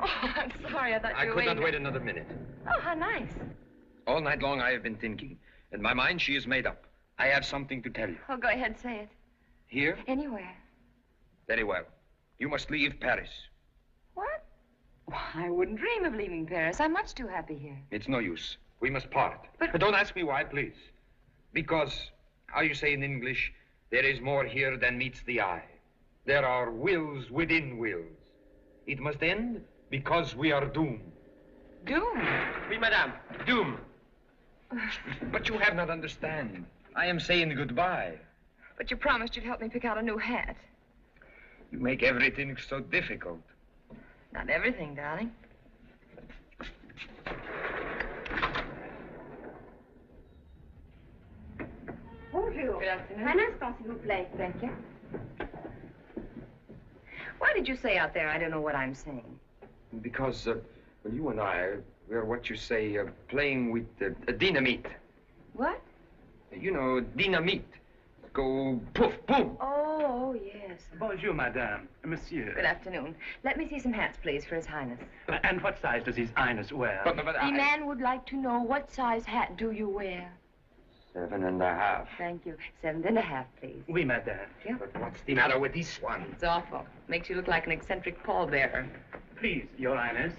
I'm sorry, I thought I you were could not waiting. wait another minute. Oh, how nice. All night long I have been thinking. In my mind, she is made up. I have something to tell you. Oh, go ahead, say it. Here? Anywhere. Very well. You must leave Paris. What? Well, I wouldn't dream of leaving Paris. I'm much too happy here. It's no use. We must part. But don't ask me why, please. Because, how you say in English, there is more here than meets the eye. There are wills within wills. It must end because we are doomed. Doomed? Oui, madame. Doomed. But you have not understand. I am saying goodbye. But you promised you'd help me pick out a new hat. You make everything so difficult. Not everything, darling. Bonjour. Good afternoon. Un instant, s'il vous plaît. Thank you. What did you say out there? I don't know what I'm saying. Because, well, you and I, we're what you say, playing with dynamite. What? You know, dynamite. Go poof, boom. Oh, yes. Bonjour, madame. Monsieur. Good afternoon. Let me see some hats, please, for His Highness. And what size does His Highness wear? But The man would like to know what size hat do you wear? 7.5. Thank you. 7.5, please. Oui, madame. Yeah. But what's the matter with this one? It's awful. Makes you look like an eccentric pallbearer. Please, Your Highness.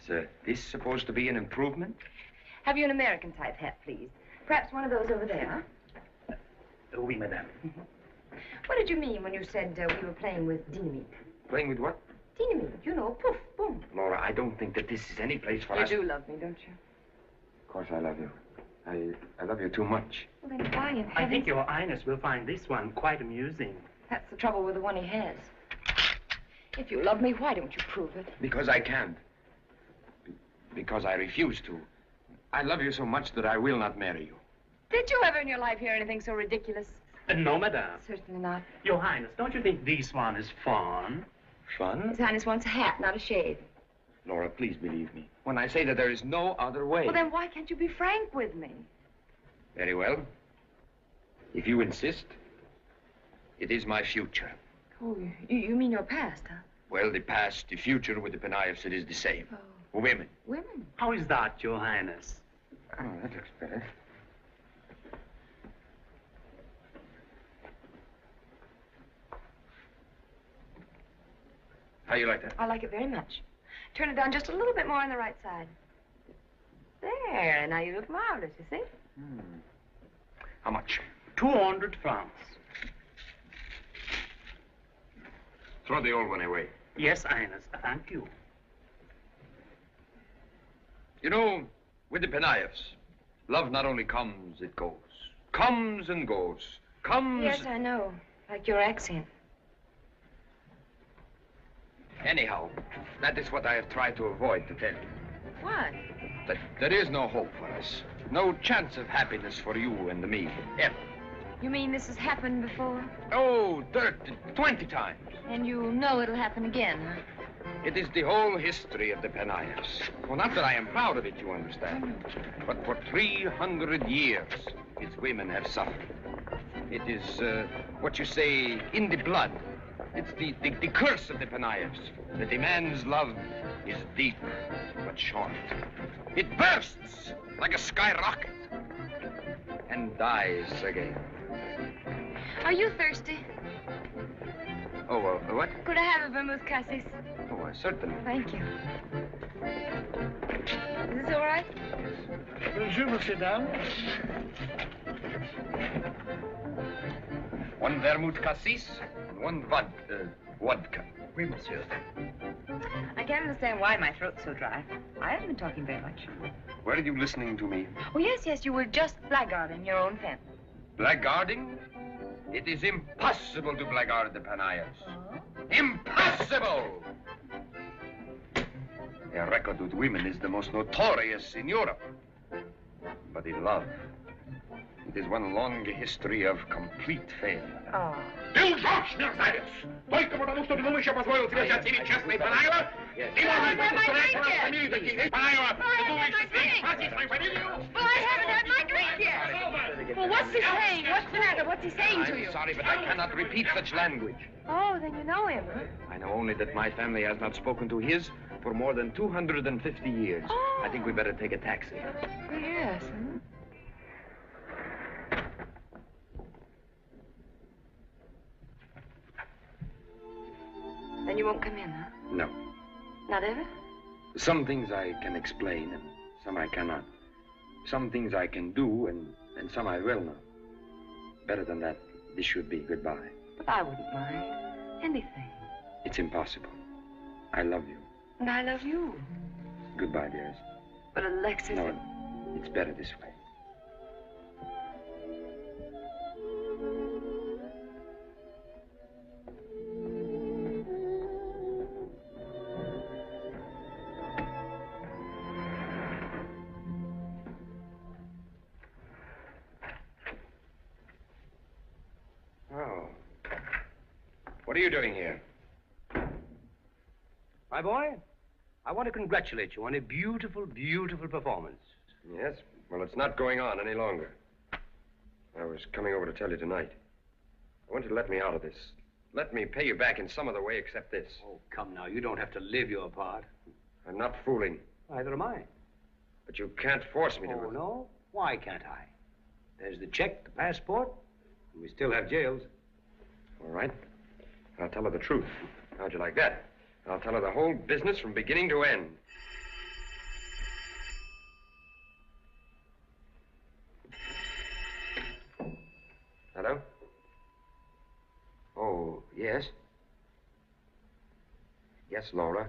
Is this supposed to be an improvement? Have you an American type hat, please? Perhaps one of those over there. Oui, madame. What did you mean when you said we were playing with dynamite? Playing with what? Dynamite, you know, poof, boom. Laura, I don't think that this is any place for You us. do love me, don't you? Of course I love you. I love you too much. Well, then why in heaven's... I think Your Highness will find this one quite amusing. That's the trouble with the one he has. If you love me, why don't you prove it? Because I can't. Because I refuse to. I love you so much that I will not marry you. Did you ever in your life hear anything so ridiculous? No, madame. Certainly not. Your Highness, don't you think this one is fun? Fun? His Highness wants a hat, not a shave. Laura, please believe me. When I say that there is no other way. Well, then why can't you be frank with me? Very well. If you insist, it is my future. Oh, you mean your past, huh? Well, the past, the future with the Penayevs, it is the same. Oh. Women. Women? How is that, Your Highness? Oh, that looks better. How you like that? I like it very much. Turn it down just a little bit more on the right side. There, now you look marvelous, you see? How much? 200 francs. Throw the old one away. Yes, Highness. Thank you. You know, with the Penayevs, love not only comes, it goes. Comes and goes. Comes... Yes, I know. Like your accent. Anyhow, that is what I have tried to avoid to tell you. What? That there is no hope for us. No chance of happiness for you and me, ever. You mean this has happened before? Oh, 30, 20 times. And you know it'll happen again, huh? It is the whole history of the Penayevs. Well, not that I am proud of it, you understand. But for 300 years, its women have suffered. It is, what you say, in the blood. It's the curse of the Penayevs, that a man's love is deep but short. It bursts like a skyrocket and dies again. Are you thirsty? Oh, what? Could I have a vermouth cassis? Oh, certainly. Thank you. Is this all right? Bonjour, monsieur, dame. One vermouth cassis and one vodka. Oui, monsieur. I can't understand why my throat's so dry. I haven't been talking very much. Were you listening to me? Oh, yes, you were just blackguarding your own fence. Blackguarding? It is impossible to blackguard the Penayevs. Impossible! Their record with women is the most notorious in Europe. but in love. It is one long history of complete failure. Oh. Ты лжешь, мерзавец! Только потому, что думаешь, я позволил тебе взять себе честный Панаева? Ты можешь устроить у нас фамилию таких, ведь Панаева? Ты думаешь, что ты спросишь свою фамилию? Well, I haven't had my drink yet. Well, what's he saying? What's the matter? What's he saying to you? I'm sorry, but I cannot repeat such language. Oh, then you know him. I know only that my family has not spoken to his for more than 250 years. Oh. I think we better take a taxi. Yes. Then you won't come in, huh? No. Not ever? Some things I can explain and some I cannot. Some things I can do and some I will not. Better than that, this should be goodbye. But I wouldn't mind. Anything. It's impossible. I love you. And I love you. Goodbye, dearest. But Alexis... No, it's better this way. Oh. What are you doing here? My boy, I want to congratulate you on a beautiful, beautiful performance. Yes? Well, it's not going on any longer. I was coming over to tell you tonight. I want you to let me out of this. Let me pay you back in some other way except this. Oh, come now. You don't have to live your part. I'm not fooling. Neither am I. But you can't force me to. Oh, no? Why can't I? There's the check, the passport, and we still have jails. All right. I'll tell her the truth. How'd you like that? I'll tell her the whole business from beginning to end. Hello? Oh, yes? Yes, Laura.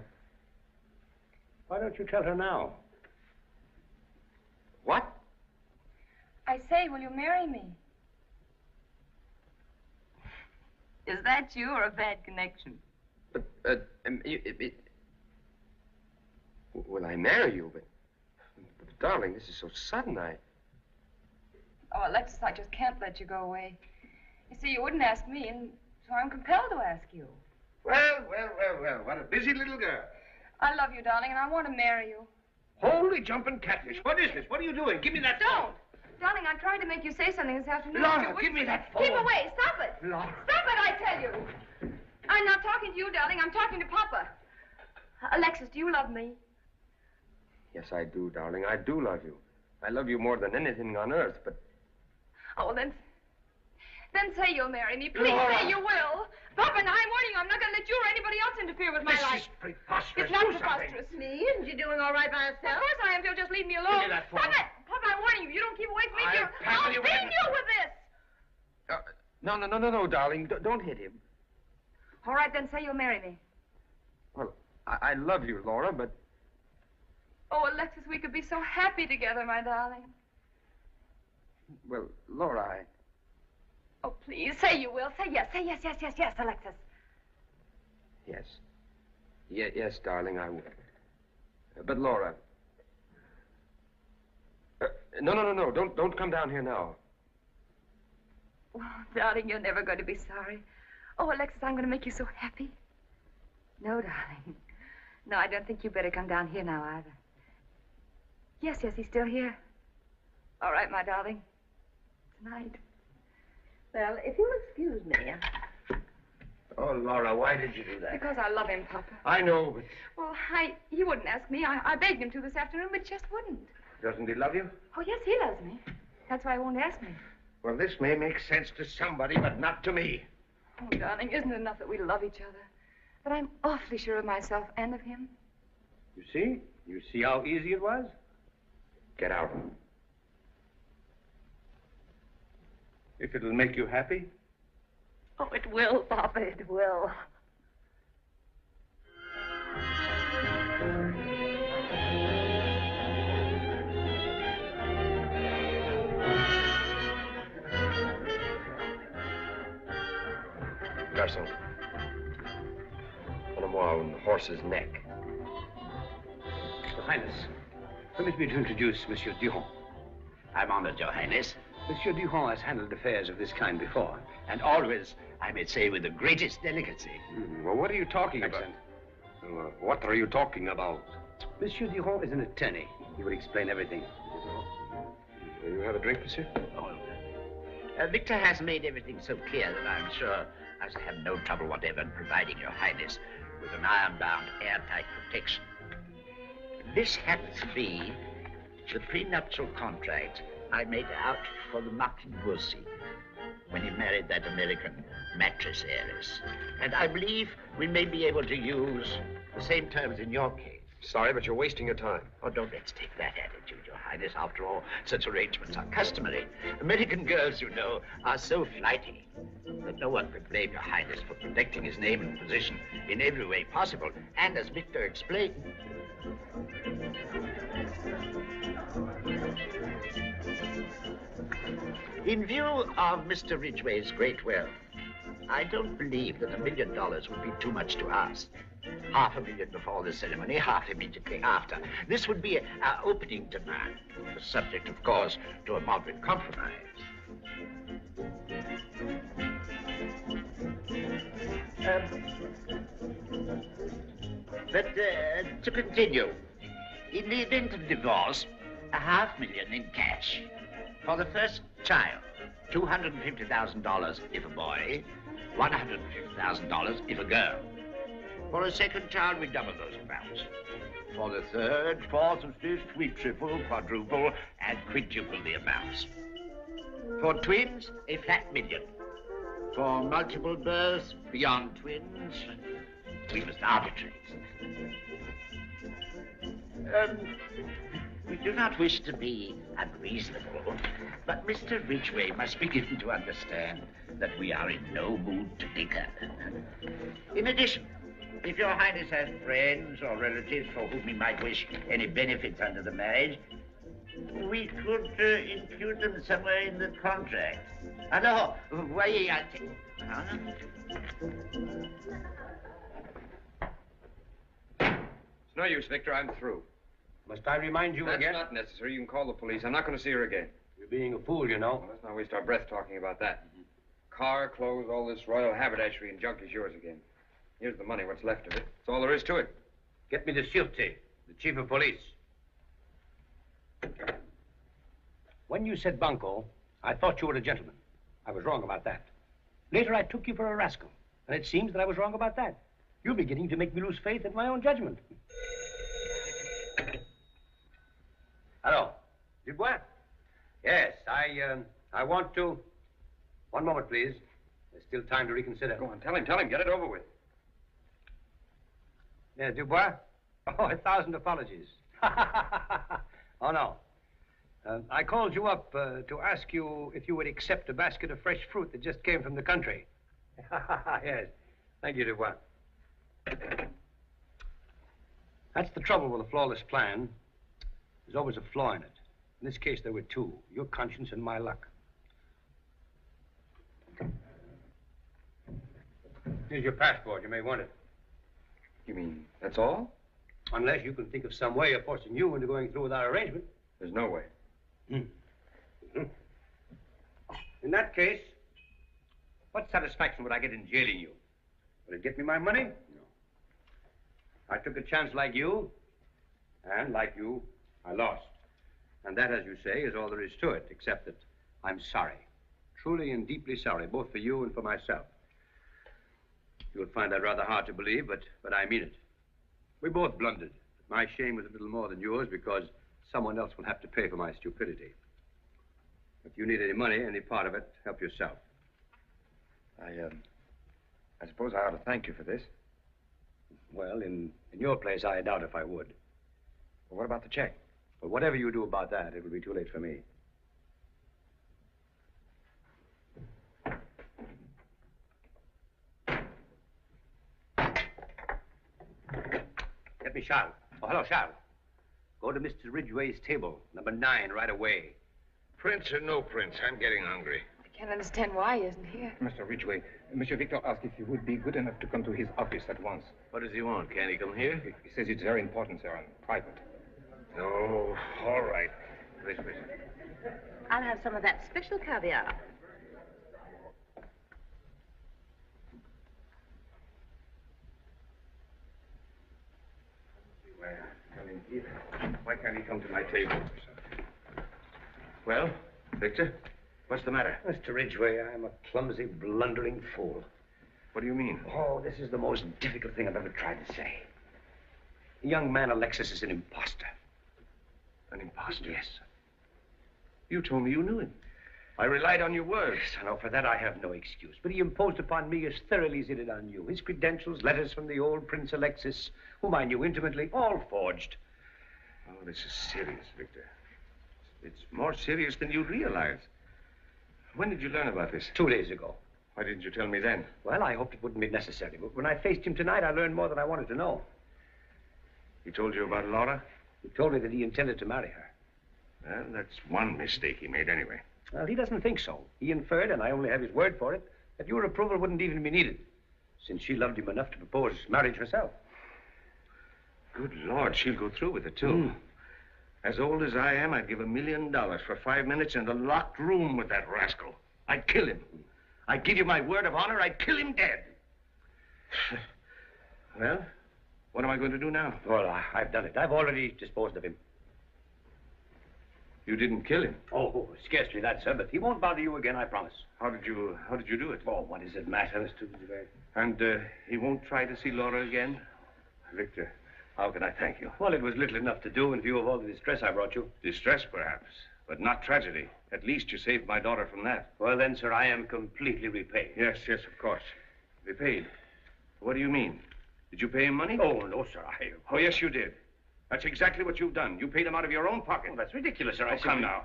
Why don't you tell her now? What? I say, will you marry me? Is that you or a bad connection? But, will I marry you? But, darling, this is so sudden. Oh, Alexis, I just can't let you go away. You see, you wouldn't ask me, and so I'm compelled to ask you. Well, what a busy little girl. I love you, darling, and I want to marry you. Holy jumping catfish. What is this? What are you doing? Give me that phone. Don't! Darling, I tried to make you say something this afternoon. Laura, give me that phone. Keep away. Stop it. Laura. Stop it, I tell you. I'm not talking to you, darling. I'm talking to Papa. Alexis, do you love me? Yes, I do, darling. I do love you. I love you more than anything on earth, but... Oh, then say you'll marry me. Please Laura. say you will. Papa, now I'm warning you. I'm not going to let you or anybody else interfere with my life. This is preposterous. It's not Do something. preposterous. Me? Isn't you doing all right by Of yourself? course I am. If you'll just leave me alone. Give me that phone. Papa, I'm warning you. If you don't keep away from me, I'll you beat you with this. No, darling. Don't hit him. All right, then say you'll marry me. Well, I love you, Laura, but... Oh, Alexis, we could be so happy together, my darling. Well, Laura, Oh, please, say you will. Say yes, Alexis. Yes. Yes, darling, I will. But, Laura... No. Don't come down here now. Oh, darling, you're never going to be sorry. Oh, Alexis, I'm going to make you so happy. No, darling. No, I don't think you better come down here now, either. Yes, he's still here. All right, my darling. Tonight. Well, if you'll excuse me. Oh, Laura, why did you do that? Because I love him, Papa. I know, but Well, he wouldn't ask me. I begged him to this afternoon, but he just wouldn't. doesn't he love you? Oh, yes, he loves me. That's why he won't ask me. Well, this may make sense to somebody, but not to me. Oh, darling, isn't it enough that we love each other? But I'm awfully sure of myself and of him. You see? You see how easy it was? Get out. If it'll make you happy. Oh, it will, Papa, it will. Garçon. Donnez-moi une horse's neck. Your Highness, permit me to introduce Monsieur Durand. I'm honored, Your Highness. Monsieur Durand has handled affairs of this kind before. And always, I may say, with the greatest delicacy. Well, what are you talking about? What are you talking about? Monsieur Durand is an attorney. He will explain everything. Will you have a drink, monsieur? Victor has made everything so clear that I'm sure I shall have no trouble whatever in providing Your Highness with an iron-bound, airtight protection. This happens to be the prenuptial contract I made out for the Marquis de Boissy when he married that American mattress heiress. And I believe we may be able to use the same terms in your case. Sorry, but you're wasting your time. Oh, don't let's take that attitude, Your Highness. After all, such arrangements are customary. American girls, you know, are so flighty that no one could blame Your Highness for protecting his name and position in every way possible. And as Victor explained... In view of Mr. Ridgway's great wealth, I don't believe that $1 million would be too much to ask. $500,000 before the ceremony, half immediately after. This would be our opening demand, subject, of course, to a moderate compromise. To continue, in the event of divorce, $500,000 in cash. For the first child, $250,000 if a boy, $150,000 if a girl. For a second child, we double those amounts. For the third, fourth, and fifth, we triple, quadruple, and quintuple the amounts. For twins, a flat $1 million. For multiple births, beyond twins, we must arbitrate. We do not wish to be unreasonable, but Mr. Ridgway must be given to understand that we are in no mood to dicker. In addition, if Your Highness has friends or relatives for whom he might wish any benefits under the marriage, we could include them somewhere in the contract. Alors, voyez, It's no use, Victor. I'm through. Must I remind you again? That's not necessary. You can call the police. I'm not going to see her again. You're being a fool, you know. Well, let's not waste our breath talking about that. Car, clothes, all this royal haberdashery and junk is yours again. Here's the money, what's left of it. That's all there is to it. Get me the Sûreté, the chief of police. When you said bunco, I thought you were a gentleman. I was wrong about that. Later, I took you for a rascal. And it seems that I was wrong about that. You're beginning to make me lose faith in my own judgment. Hello, Dubois? Yes, I want to... One moment, please. There's still time to reconsider. Go on, tell him, get it over with. Yes, Dubois? Oh, 1,000 apologies. Oh, no. I called you up to ask you if you would accept a basket of fresh fruit that just came from the country. Yes. Thank you, Dubois. That's the trouble with a flawless plan. There's always a flaw in it. In this case, there were two. Your conscience and my luck. Here's your passport. You may want it. You mean that's all? Unless you can think of some way of forcing you into going through with our arrangement. There's no way. In that case, what satisfaction would I get in jailing you? Will it get me my money? No. I took a chance like you, and like you, I lost. And that, as you say, is all there is to it, except that I'm sorry. Truly and deeply sorry, both for you and for myself. You'll find that rather hard to believe, but I mean it. We both blundered. My shame was a little more than yours because someone else will have to pay for my stupidity. If you need any money, any part of it, help yourself. I suppose I ought to thank you for this. Well, in your place, I doubt if I would. Well, what about the check? Well, whatever you do about that, it will be too late for me. Get me Charles. Oh, hello, Charles. Go to Mr. Ridgway's table, number 9, right away. Prince or no prince, I'm getting hungry. I can't understand why he isn't here. Mr. Ridgway, Monsieur Victor asked if you would be good enough to come to his office at once. What does he want? Can he come here? He says it's very important, sir, and private. Oh, all right. Please. I'll have some of that special caviar. Why can't he come to my table? Well, Victor, what's the matter? Mr. Ridgway, I'm a clumsy, blundering fool. What do you mean? Oh, this is the most difficult thing I've ever tried to say. The young man, Alexis, is an imposter. An imposter? Yes. You told me you knew him. I relied on your words. I know, for that I have no excuse. But he imposed upon me as thoroughly as he did on you. His credentials, letters from the old Prince Alexis, whom I knew intimately, all forged. Oh, this is serious, Victor. It's more serious than you'd realize. When did you learn about this? 2 days ago. Why didn't you tell me then? Well, I hoped it wouldn't be necessary. But when I faced him tonight, I learned more than I wanted to know. He told you about Laura? He told me that he intended to marry her. Well, that's one mistake he made anyway. Well, he doesn't think so. He inferred, and I only have his word for it, that your approval wouldn't even be needed, since she loved him enough to propose marriage herself. Good Lord, she'll go through with it, too. As old as I am, I'd give $1 million for 5 minutes in a locked room with that rascal. I'd kill him. I'd give you my word of honor, I'd kill him dead. Well, what am I going to do now? Well, I've done it. I've already disposed of him. You didn't kill him? Oh, scarcely that, sir, but he won't bother you again, I promise. How did you do it? Oh, what does it matter, Mr. Ridgway? And he won't try to see Laura again? Victor, how can I thank you? Well, it was little enough to do in view of all the distress I brought you. Distress, perhaps, but not tragedy. At least you saved my daughter from that. Well, then, sir, I am completely repaid. Yes, of course. Repaid? What do you mean? Did you pay him money? Oh, no, sir, Oh, yes, you did. That's exactly what you've done. You paid him out of your own pocket. Oh, that's ridiculous, sir. Come now.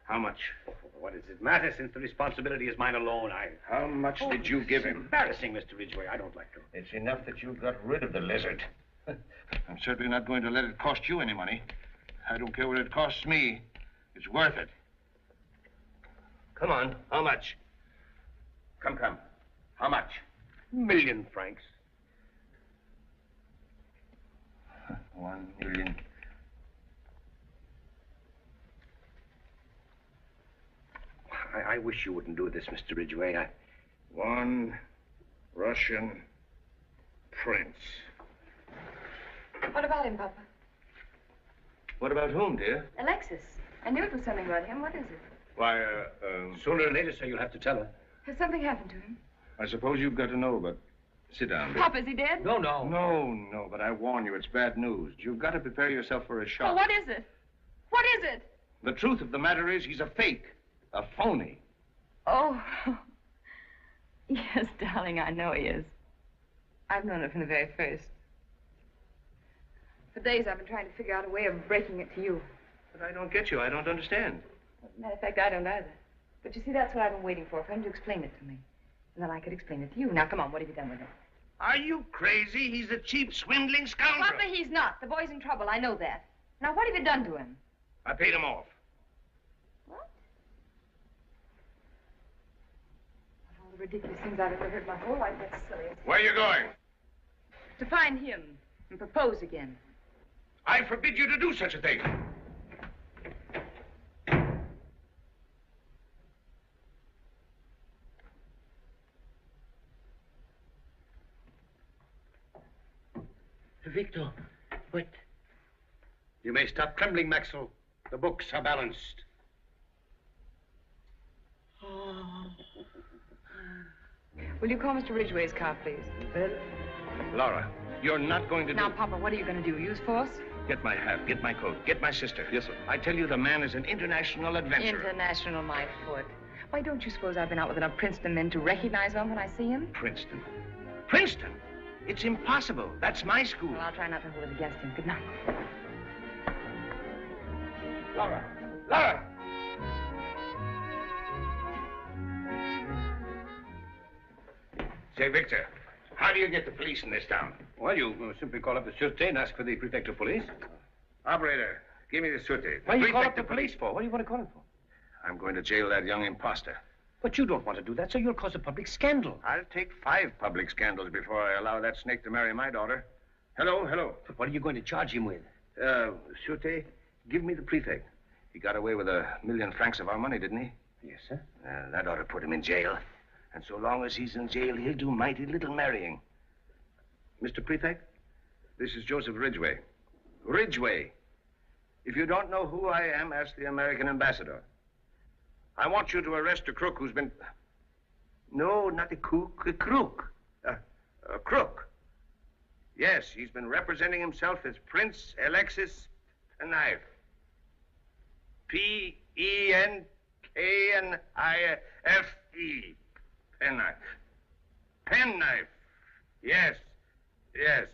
How much? Oh, what does it matter, since the responsibility is mine alone? How much did you give him? Embarrassing, Mr. Ridgway. I don't like to. It's enough that you got rid of the lizard. I'm certainly not going to let it cost you any money. I don't care what it costs me. It's worth it. Come on. How much? Come. How much? $1 million francs. 1 million. I wish you wouldn't do this, Mr. Ridgway. One Russian prince. What about him, Papa? What about whom, dear? Alexis. I knew it was something about him. What is it? Why, sooner or later, sir, you'll have to tell her. Has something happened to him? I suppose you've got to know, but sit down, dear. Papa, is he dead? No. No, but I warn you, it's bad news. You've got to prepare yourself for a shock. Well, what is it? What is it? The truth of the matter is he's a fake, a phony. Oh. Yes, darling, I know he is. I've known it from the very first. For days, I've been trying to figure out a way of breaking it to you. But I don't get you. I don't understand. As a matter of fact, I don't either. But you see, that's what I've been waiting for him to explain it to me. And then I could explain it to you. Now, come on, what have you done with it? Are you crazy? He's a cheap, swindling scoundrel. Papa, he's not. The boy's in trouble. I know that. Now, what have you done to him? I paid him off. What? Of all the ridiculous things I've ever heard my whole life, that's silly. Where are you going? To find him and propose again. I forbid you to do such a thing. Victor, what? You may stop trembling, Maxwell. The books are balanced. Will you call Mr. Ridgway's car, please? Laura, you're not going to Now, Papa, what are you going to do? Use force? Get my hat, get my coat, get my sister. Yes, sir. I tell you, the man is an international adventurer. International, my foot. Why, don't you suppose I've been out with enough Princeton men to recognize him when I see him? Princeton? Princeton? It's impossible. That's my school. Well, I'll try not to hold it against him. Good night. Laura! Laura! Say, Victor, how do you get the police in this town? Well, you simply call up the Sûreté and ask for the prefect of police. Operator, give me the Sûreté. Why do you call up the police for? What do you want to call him for? I'm going to jail that young imposter. But you don't want to do that, so you'll cause a public scandal. I'll take 5 public scandals before I allow that snake to marry my daughter. Hello. But what are you going to charge him with? Sûreté, give me the prefect. He got away with $1 million francs of our money, didn't he? Yes, sir. That ought to put him in jail. And so long as he's in jail, he'll do mighty little marrying. Mr. Prefect, this is Joseph Ridgway. Ridgway. If you don't know who I am, ask the American ambassador. I want you to arrest a crook who's been... No, not a kook, a crook. A crook. Yes, he's been representing himself as Prince Alexis Penknife. P-E-N-K-N-I-F-E. Penknife. Penknife. Yes. Yes.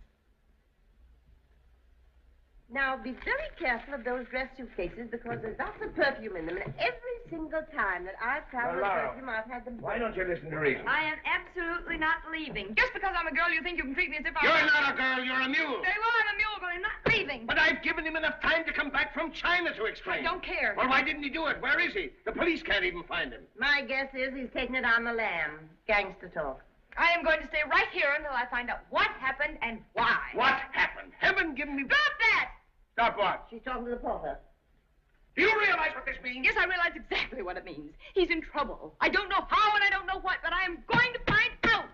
Now, be very careful of those dress suitcases because there's lots of perfume in them. And every single time that I've traveled with Laura, perfume, I've had them... Why don't you listen to reason? I am absolutely not leaving. Just because I'm a girl, you think you can treat me as if I'm... You're not a girl, you're a mule. Very well, I'm a mule, but I'm not leaving. But I've given him enough time to come back from China to explain. I don't care. Well, why didn't he do it? Where is he? The police can't even find him. My guess is he's taking it on the lam. Gangster talk. I am going to stay right here until I find out what happened and why. What happened? Heaven give me... Drop that! Stop what? She's talking to the porter. Do you realize what this means? Yes, I realize exactly what it means. He's in trouble. I don't know how and I don't know what, but I am going to find out.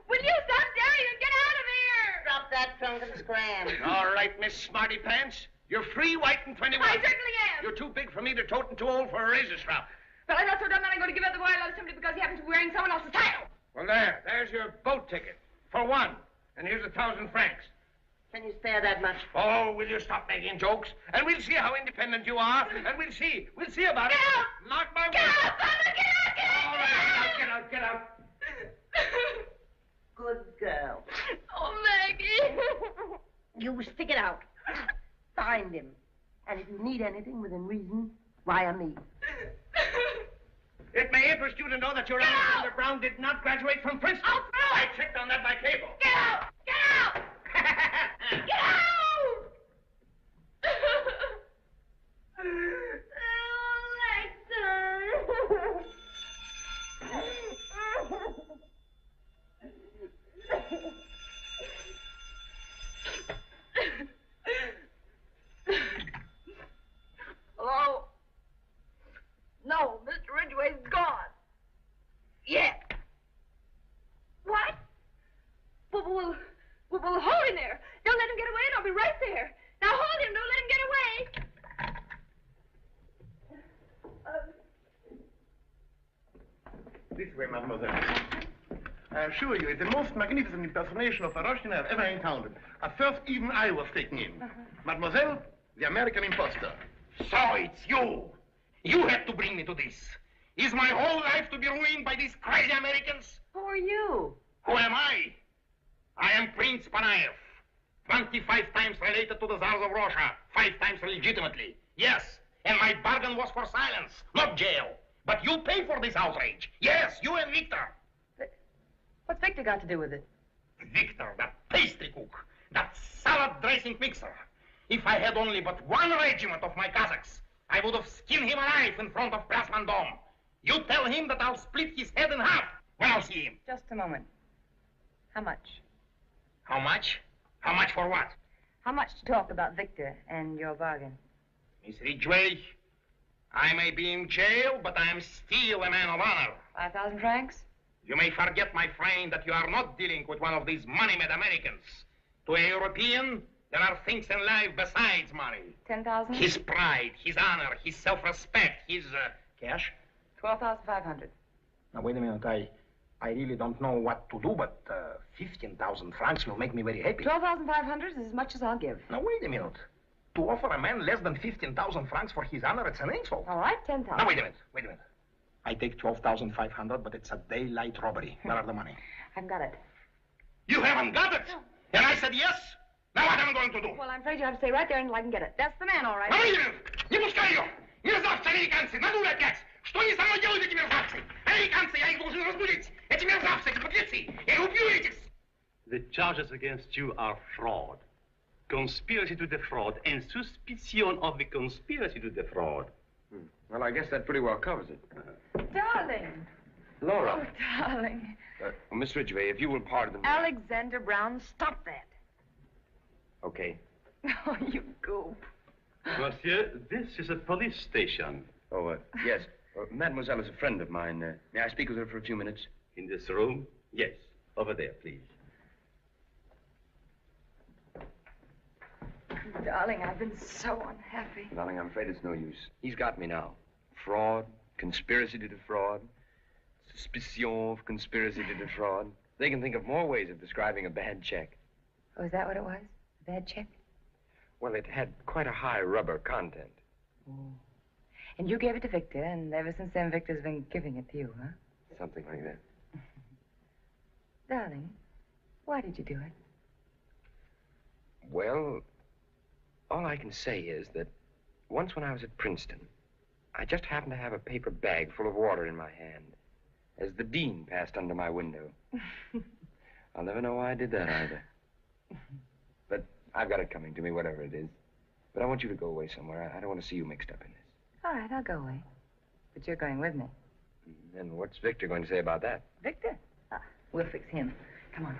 Will you stop staring and get out of here? Drop that trunk and scram. All right, Miss Smarty Pants. You're free, white, and 21. I certainly am. You're too big for me to tote and too old for a razor strap. But I'm not so dumb that I'm going to give up the boy I love simply because he happens to be wearing someone else's title. Well, there's your boat ticket. For one. And here's 1,000 francs. Can you spare that much? Oh, will you stop making jokes? And we'll see how independent you are. And we'll see about it. Get out! Mark my words. Get out, Father! Get out! Get out! All right, get out. Good girl. Oh, Maggie. You stick it out. Find him. And if you need anything within reason, wire me. It may interest you to know that your Alexander Brown did not graduate from Princeton. I'll throw I checked on that by cable. Get out! Get out! Get out! Hello? No, Mr. Ridgway's gone. Yeah. What? Well, hold him there. Don't let him get away, and I'll be right there. Now hold him. Don't let him get away. This way, mademoiselle. I assure you, it's the most magnificent impersonation of a Russian I've ever encountered. At first, even I was taken in. Mademoiselle, the American imposter. So it's you. You had to bring me to this. Is my whole life to be ruined by these crazy Americans? Who are you? Who am I? I am Prince Penknife. 25 times related to the Tsars of Russia. 5 times legitimately. Yes, and my bargain was for silence, not jail. But you pay for this outrage. Yes, you and Victor. What's Victor got to do with it? Victor, that pastry cook, that salad dressing mixer. If I had only but one regiment of my Cossacks, I would have skinned him alive in front of Place Vendôme. You tell him that I'll split his head in half when I'll see him. Just a moment. How much? How much? How much for what? How much to talk about Victor and your bargain? Miss Ridgway, I may be in jail, but I am still a man of honor. 5,000 francs? You may forget, my friend, that you are not dealing with one of these money-made Americans. To a European, there are things in life besides money. 10,000? His pride, his honor, his self-respect, his, cash? 12,500. Now, wait a minute. I really don't know what to do, but 15,000 francs will make me very happy. 12,500 is as much as I'll give. Now, wait a minute. To offer a man less than 15,000 francs for his honor, it's an insult. All right, 10,000. Now, wait a minute. I take 12,500, but it's a daylight robbery. Where are the money? I've got it. You haven't got it? No. And I said yes? Now what am I going to do? Well, I'm afraid you have to stay right there until I can get it. That's the man, all right. Now, wait a minute. Не пускай ее! Мерзавцы американцы! Надули опять! Что они со мной делают, эти мерзавцы? Американцы, я их должен разбудить! Эти мерзавцы, эти подлецы! Я их убью этих! The charges against you are fraud, conspiracy to defraud, and suspicion of the conspiracy to defraud. Well, I guess that pretty well covers it. Darling. Laura. Oh, darling. Miss Ridgway, if you will pardon me. Alexander Brown, stop that. Okay. Oh, you goof. Monsieur, this is a police station. Oh, yes. Mademoiselle is a friend of mine. May I speak with her for a few minutes? In this room? Yes. Over there, please. Darling, I've been so unhappy. Darling, I'm afraid it's no use. He's got me now. Fraud, conspiracy to defraud, suspicion of conspiracy to defraud. They can think of more ways of describing a bad check. Oh, is that what it was? A bad check? Well, it had quite a high rubber content. Mm. And you gave it to Victor, and ever since then, Victor's been giving it to you, huh? Something like that. Darling, why did you do it? Well, all I can say is that once when I was at Princeton, I just happened to have a paper bag full of water in my hand as the dean passed under my window. I'll never know why I did that either. But I've got it coming to me, whatever it is. But I want you to go away somewhere. I don't want to see you mixed up in this. All right, I'll go away. But you're going with me. And what's Victor going to say about that? Victor? We'll fix him. Come on.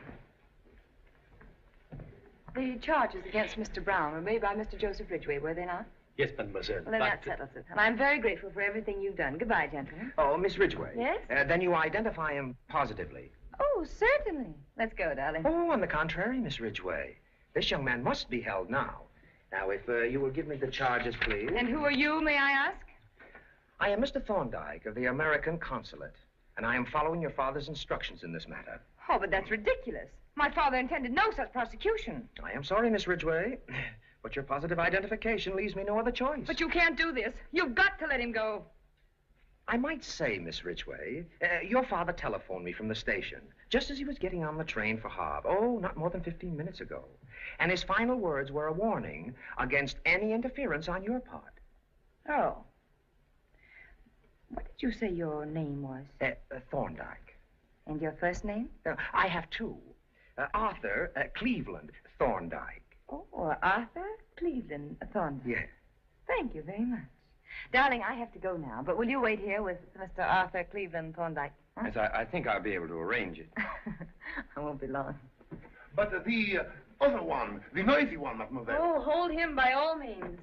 The charges against Mr. Brown were made by Mr. Joseph Ridgway, were they not? Yes, mademoiselle. Well, then that settles it. And I'm very grateful for everything you've done. Goodbye, gentlemen. Oh, Miss Ridgway. Yes? Then you identify him positively. Oh, certainly. Let's go, darling. Oh, on the contrary, Miss Ridgway. This young man must be held now. Now, if you will give me the charges, please. And who are you, may I ask? I am Mr. Thorndyke of the American Consulate, and I am following your father's instructions in this matter. Oh, but that's ridiculous. My father intended no such prosecution. I am sorry, Miss Ridgway, but your positive identification leaves me no other choice. But you can't do this. You've got to let him go. I might say, Miss Ridgway, your father telephoned me from the station just as he was getting on the train for Havre. Oh, not more than 15 minutes ago. And his final words were a warning against any interference on your part. Oh. What did you say your name was? Thorndyke. And your first name? I have two. Arthur Cleveland Thorndyke. Oh, Arthur Cleveland Thorndyke. Yes. Thank you very much. Darling, I have to go now, but will you wait here with Mr. Arthur Cleveland Thorndyke? Huh? Yes, I think I'll be able to arrange it. I won't be long. But the other one, the noisy one, mademoiselle. Oh, hold him by all means.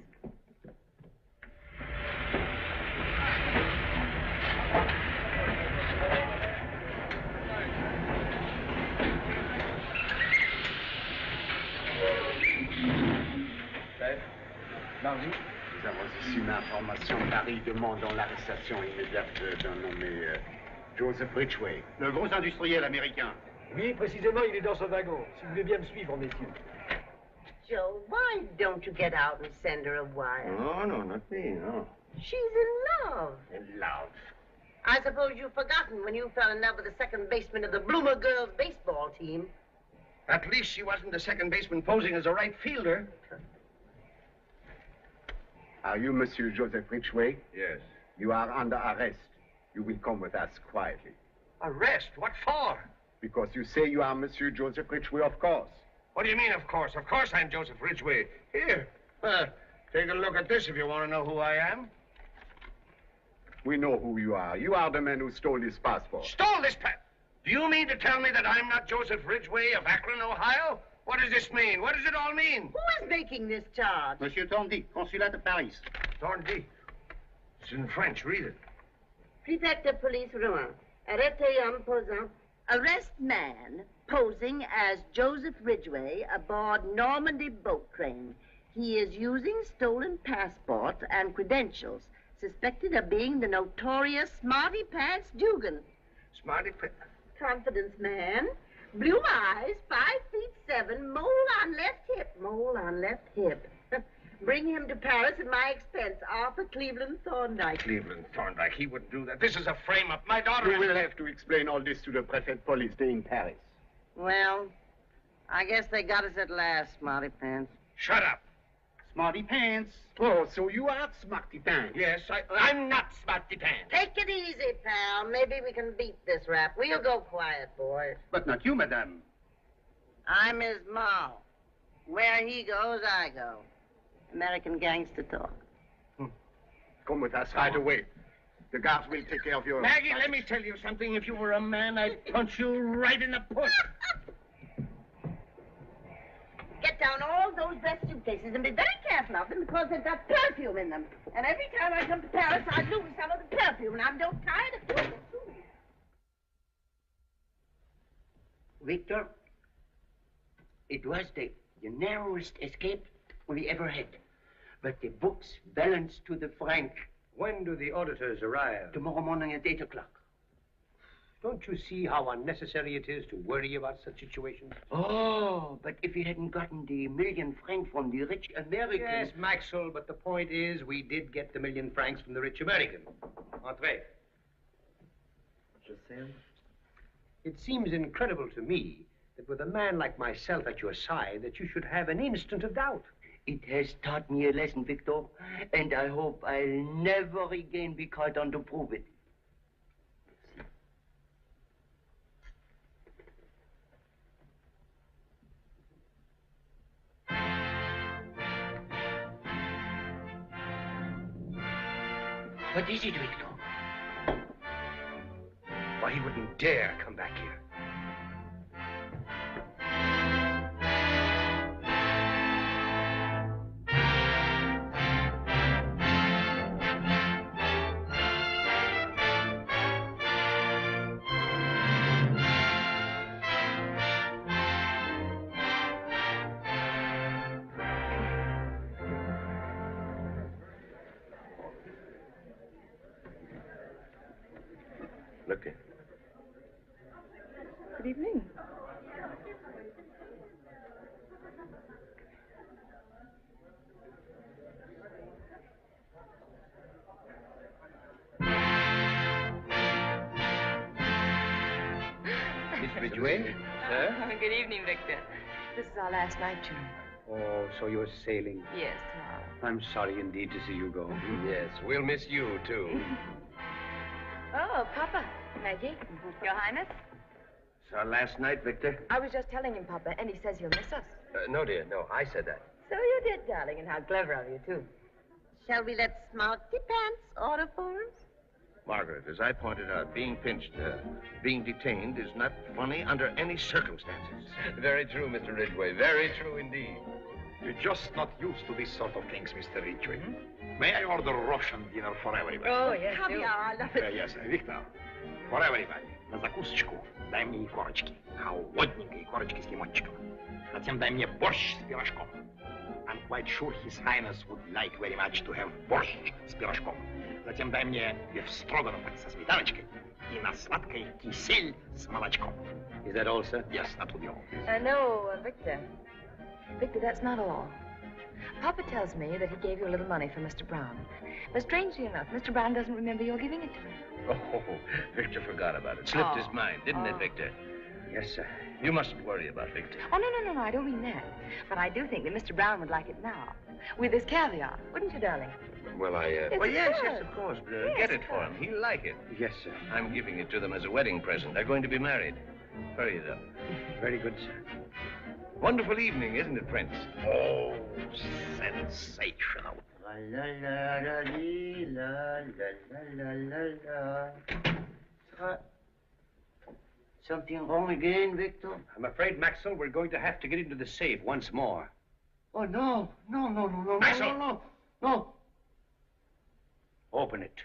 Nous avons ici une information. Paris demandant l'arrestation immédiate d'un nommé Joseph Ridgway. Le gros industriel américain. Oui, précisément, il est dans ce wagon. Si vous voulez bien me suivre, messieurs. Joe, why don't you get out and send her a wire? No, not me, no. She's in love. In love. I suppose you've forgotten when you fell in love with the second baseman of the Bloomer girls baseball team. At least she wasn't the second baseman posing as a right fielder. Are you Monsieur Joseph Ridgway? Yes. You are under arrest. You will come with us quietly. Arrest? What for? Because you say you are Monsieur Joseph Ridgway, of course. What do you mean, of course? Of course I'm Joseph Ridgway. Here, take a look at this if you want to know who I am. We know who you are. You are the man who stole this passport. Stole this Do you mean to tell me that I'm not Joseph Ridgway of Akron, Ohio? What does this mean? What does it all mean? Who is making this charge? Monsieur Thorndyke, Consulat de Paris. Thorndyke. It's in French. Read it. Prefect of Police Rouen. Arrêté homme posant. Arrest man posing as Joseph Ridgway aboard Normandy boat train. He is using stolen passports and credentials, suspected of being the notorious Smarty Pants Dugan. Smarty Pants? Confidence man. Blue eyes, 5'7", mole on left hip, mole on left hip. Bring him to Paris at my expense. Arthur Cleveland Thorndyke. Cleveland Thorndyke. He wouldn't do that. This is a frame-up. My daughter... You will have to explain all this to the Prefect Police in Paris. Well, I guess they got us at last, Smarty Pants. Shut up. Smarty Pants. Oh, so you are Smarty Pants. Yes, I'm not Smarty Pants. Take it easy, pal. Maybe we can beat this rap. We'll go quiet, boys. But not you, madame. I'm his ma. Where he goes, I go. American gangster talk. Come with us right away. The guards will take care of your... Maggie, let me tell you something. If you were a man, I'd punch you right in the puss. get down all those best suitcases and be very careful of them because they've got perfume in them. And every time I come to Paris, I lose some of the perfume, and I'm so tired of doing it. Victor, it was the narrowest escape we ever had. But the books balance to the franc. When do the auditors arrive? Tomorrow morning at 8 o'clock. Don't you see how unnecessary it is to worry about such situations? Oh, but if you hadn't gotten the £1,000,000 from the rich American... Yes, Maxwell, but the point is we did get the £1,000,000 from the rich American. Entrez. It seems incredible to me that with a man like myself at your side that you should have an instant of doubt. It has taught me a lesson, Victor, and I hope I'll never again be called on to prove it. What is it, Victor? Why, he wouldn't dare come back here. Look in. Good evening. Miss Ridgway, sir? Good evening, Victor. This is our last night, you know. Oh, so you're sailing. Yes, tomorrow. I'm sorry indeed to see you go. Yes, we'll miss you, too. Oh, Papa. Maggie. Your Highness? It's our last night, Victor. I was just telling him, Papa, and he says he'll miss us. No, dear, no, I said that. So you did, darling, and how clever of you, too. Shall we let Smarty Pants order for us? Margaret, as I pointed out, being pinched, being detained is not funny under any circumstances. Very true, Mr. Ridgway. Very true indeed. You're just not used to this sort of things, Mr. Ridgway. May I order Russian dinner for everybody? Oh, yes, Caviar, I love it. Yes, Victor. For everybody. На закусочку дай мне и корочки. Холодненькие корочки с лимончиком. Затем дай мне борщ с пирожком. I'm quite sure His Highness would like very much to have борщ с пирожком. Затем дай мне бефстроганов со сметаночкой и на сладкое кисель с молочком. Is that all, sir? Yes, that would be all. No, Victor. Victor, that's not all. Papa tells me that he gave you a little money for Mr. Brown. But strangely enough, Mr. Brown doesn't remember your giving it to him. Oh, Victor forgot about it. Slipped his mind, didn't it, Victor? Yes, sir. You mustn't worry about Victor. Oh, no, I don't mean that. But I do think that Mr. Brown would like it now. With his caviar, wouldn't you, darling? Well, Yes, well, he yes, does. yes, of course. Yes, Get it of for him. He'll like it. Yes, sir. I'm giving it to them as a wedding present. They're going to be married. Hurry it up. Very good, sir. Wonderful evening, isn't it, Prince? Oh, sensational. La la la dee, la la la la la. Something wrong again, Victor? I'm afraid, Maxwell, we're going to have to get into the safe once more. Oh, no. Maxwell! No. Open it.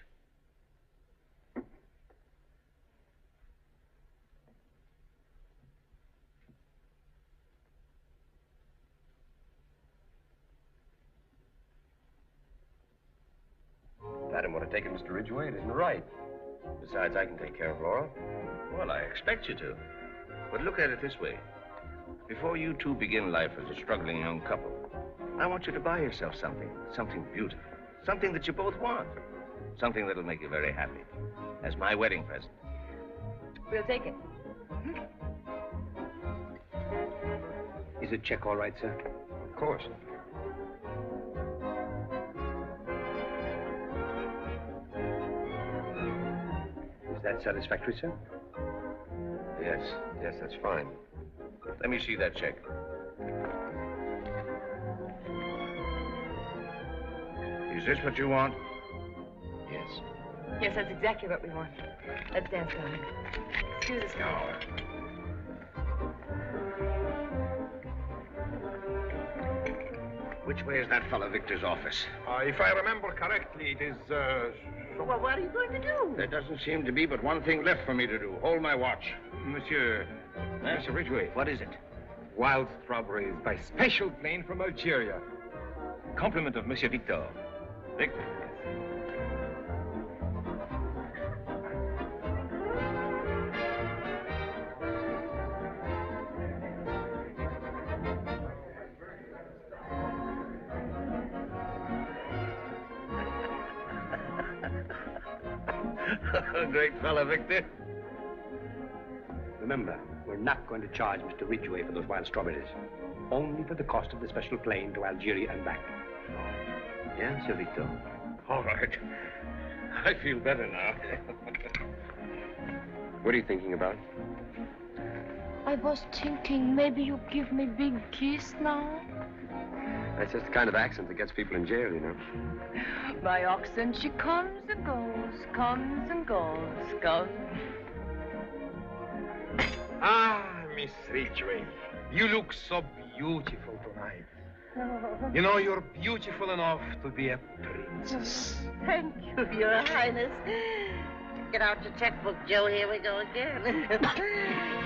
I don't want to take it, Mr. Ridgway. It isn't right. Besides, I can take care of Laura. Well, I expect you to. But look at it this way. Before you two begin life as a struggling young couple, I want you to buy yourself something beautiful, something that you both want, something that'll make you very happy, as my wedding present. We'll take it. Is the check all right, sir? Of course. Is that satisfactory, sir? Yes, that's fine. Let me see that check. Is this what you want? Yes. Yes, that's exactly what we want. Let's dance, darling. Excuse us now. Which way is that fellow Victor's office? If I remember correctly, it is, Well, what are you going to do? There doesn't seem to be but one thing left for me to do. Hold my watch. Monsieur Ridgway. What is it? Wild strawberries by special plane from Algeria. Compliment of Monsieur Victor. Victor. Great fella, Victor. Remember, we're not going to charge Mr. Ridgway for those wild strawberries. Only for the cost of the special plane to Algeria and back. Yeah, Monsieur Victor? All right. I feel better now. What are you thinking about? I was thinking maybe you give me big kiss now. That's just the kind of accent that gets people in jail, you know. My accent, she comes and goes, comes and goes, goes. Ah, Miss Ridgway, you look so beautiful tonight. You know, you're beautiful enough to be a princess. Thank you, Your Highness. Get out your checkbook, Joe. Here we go again.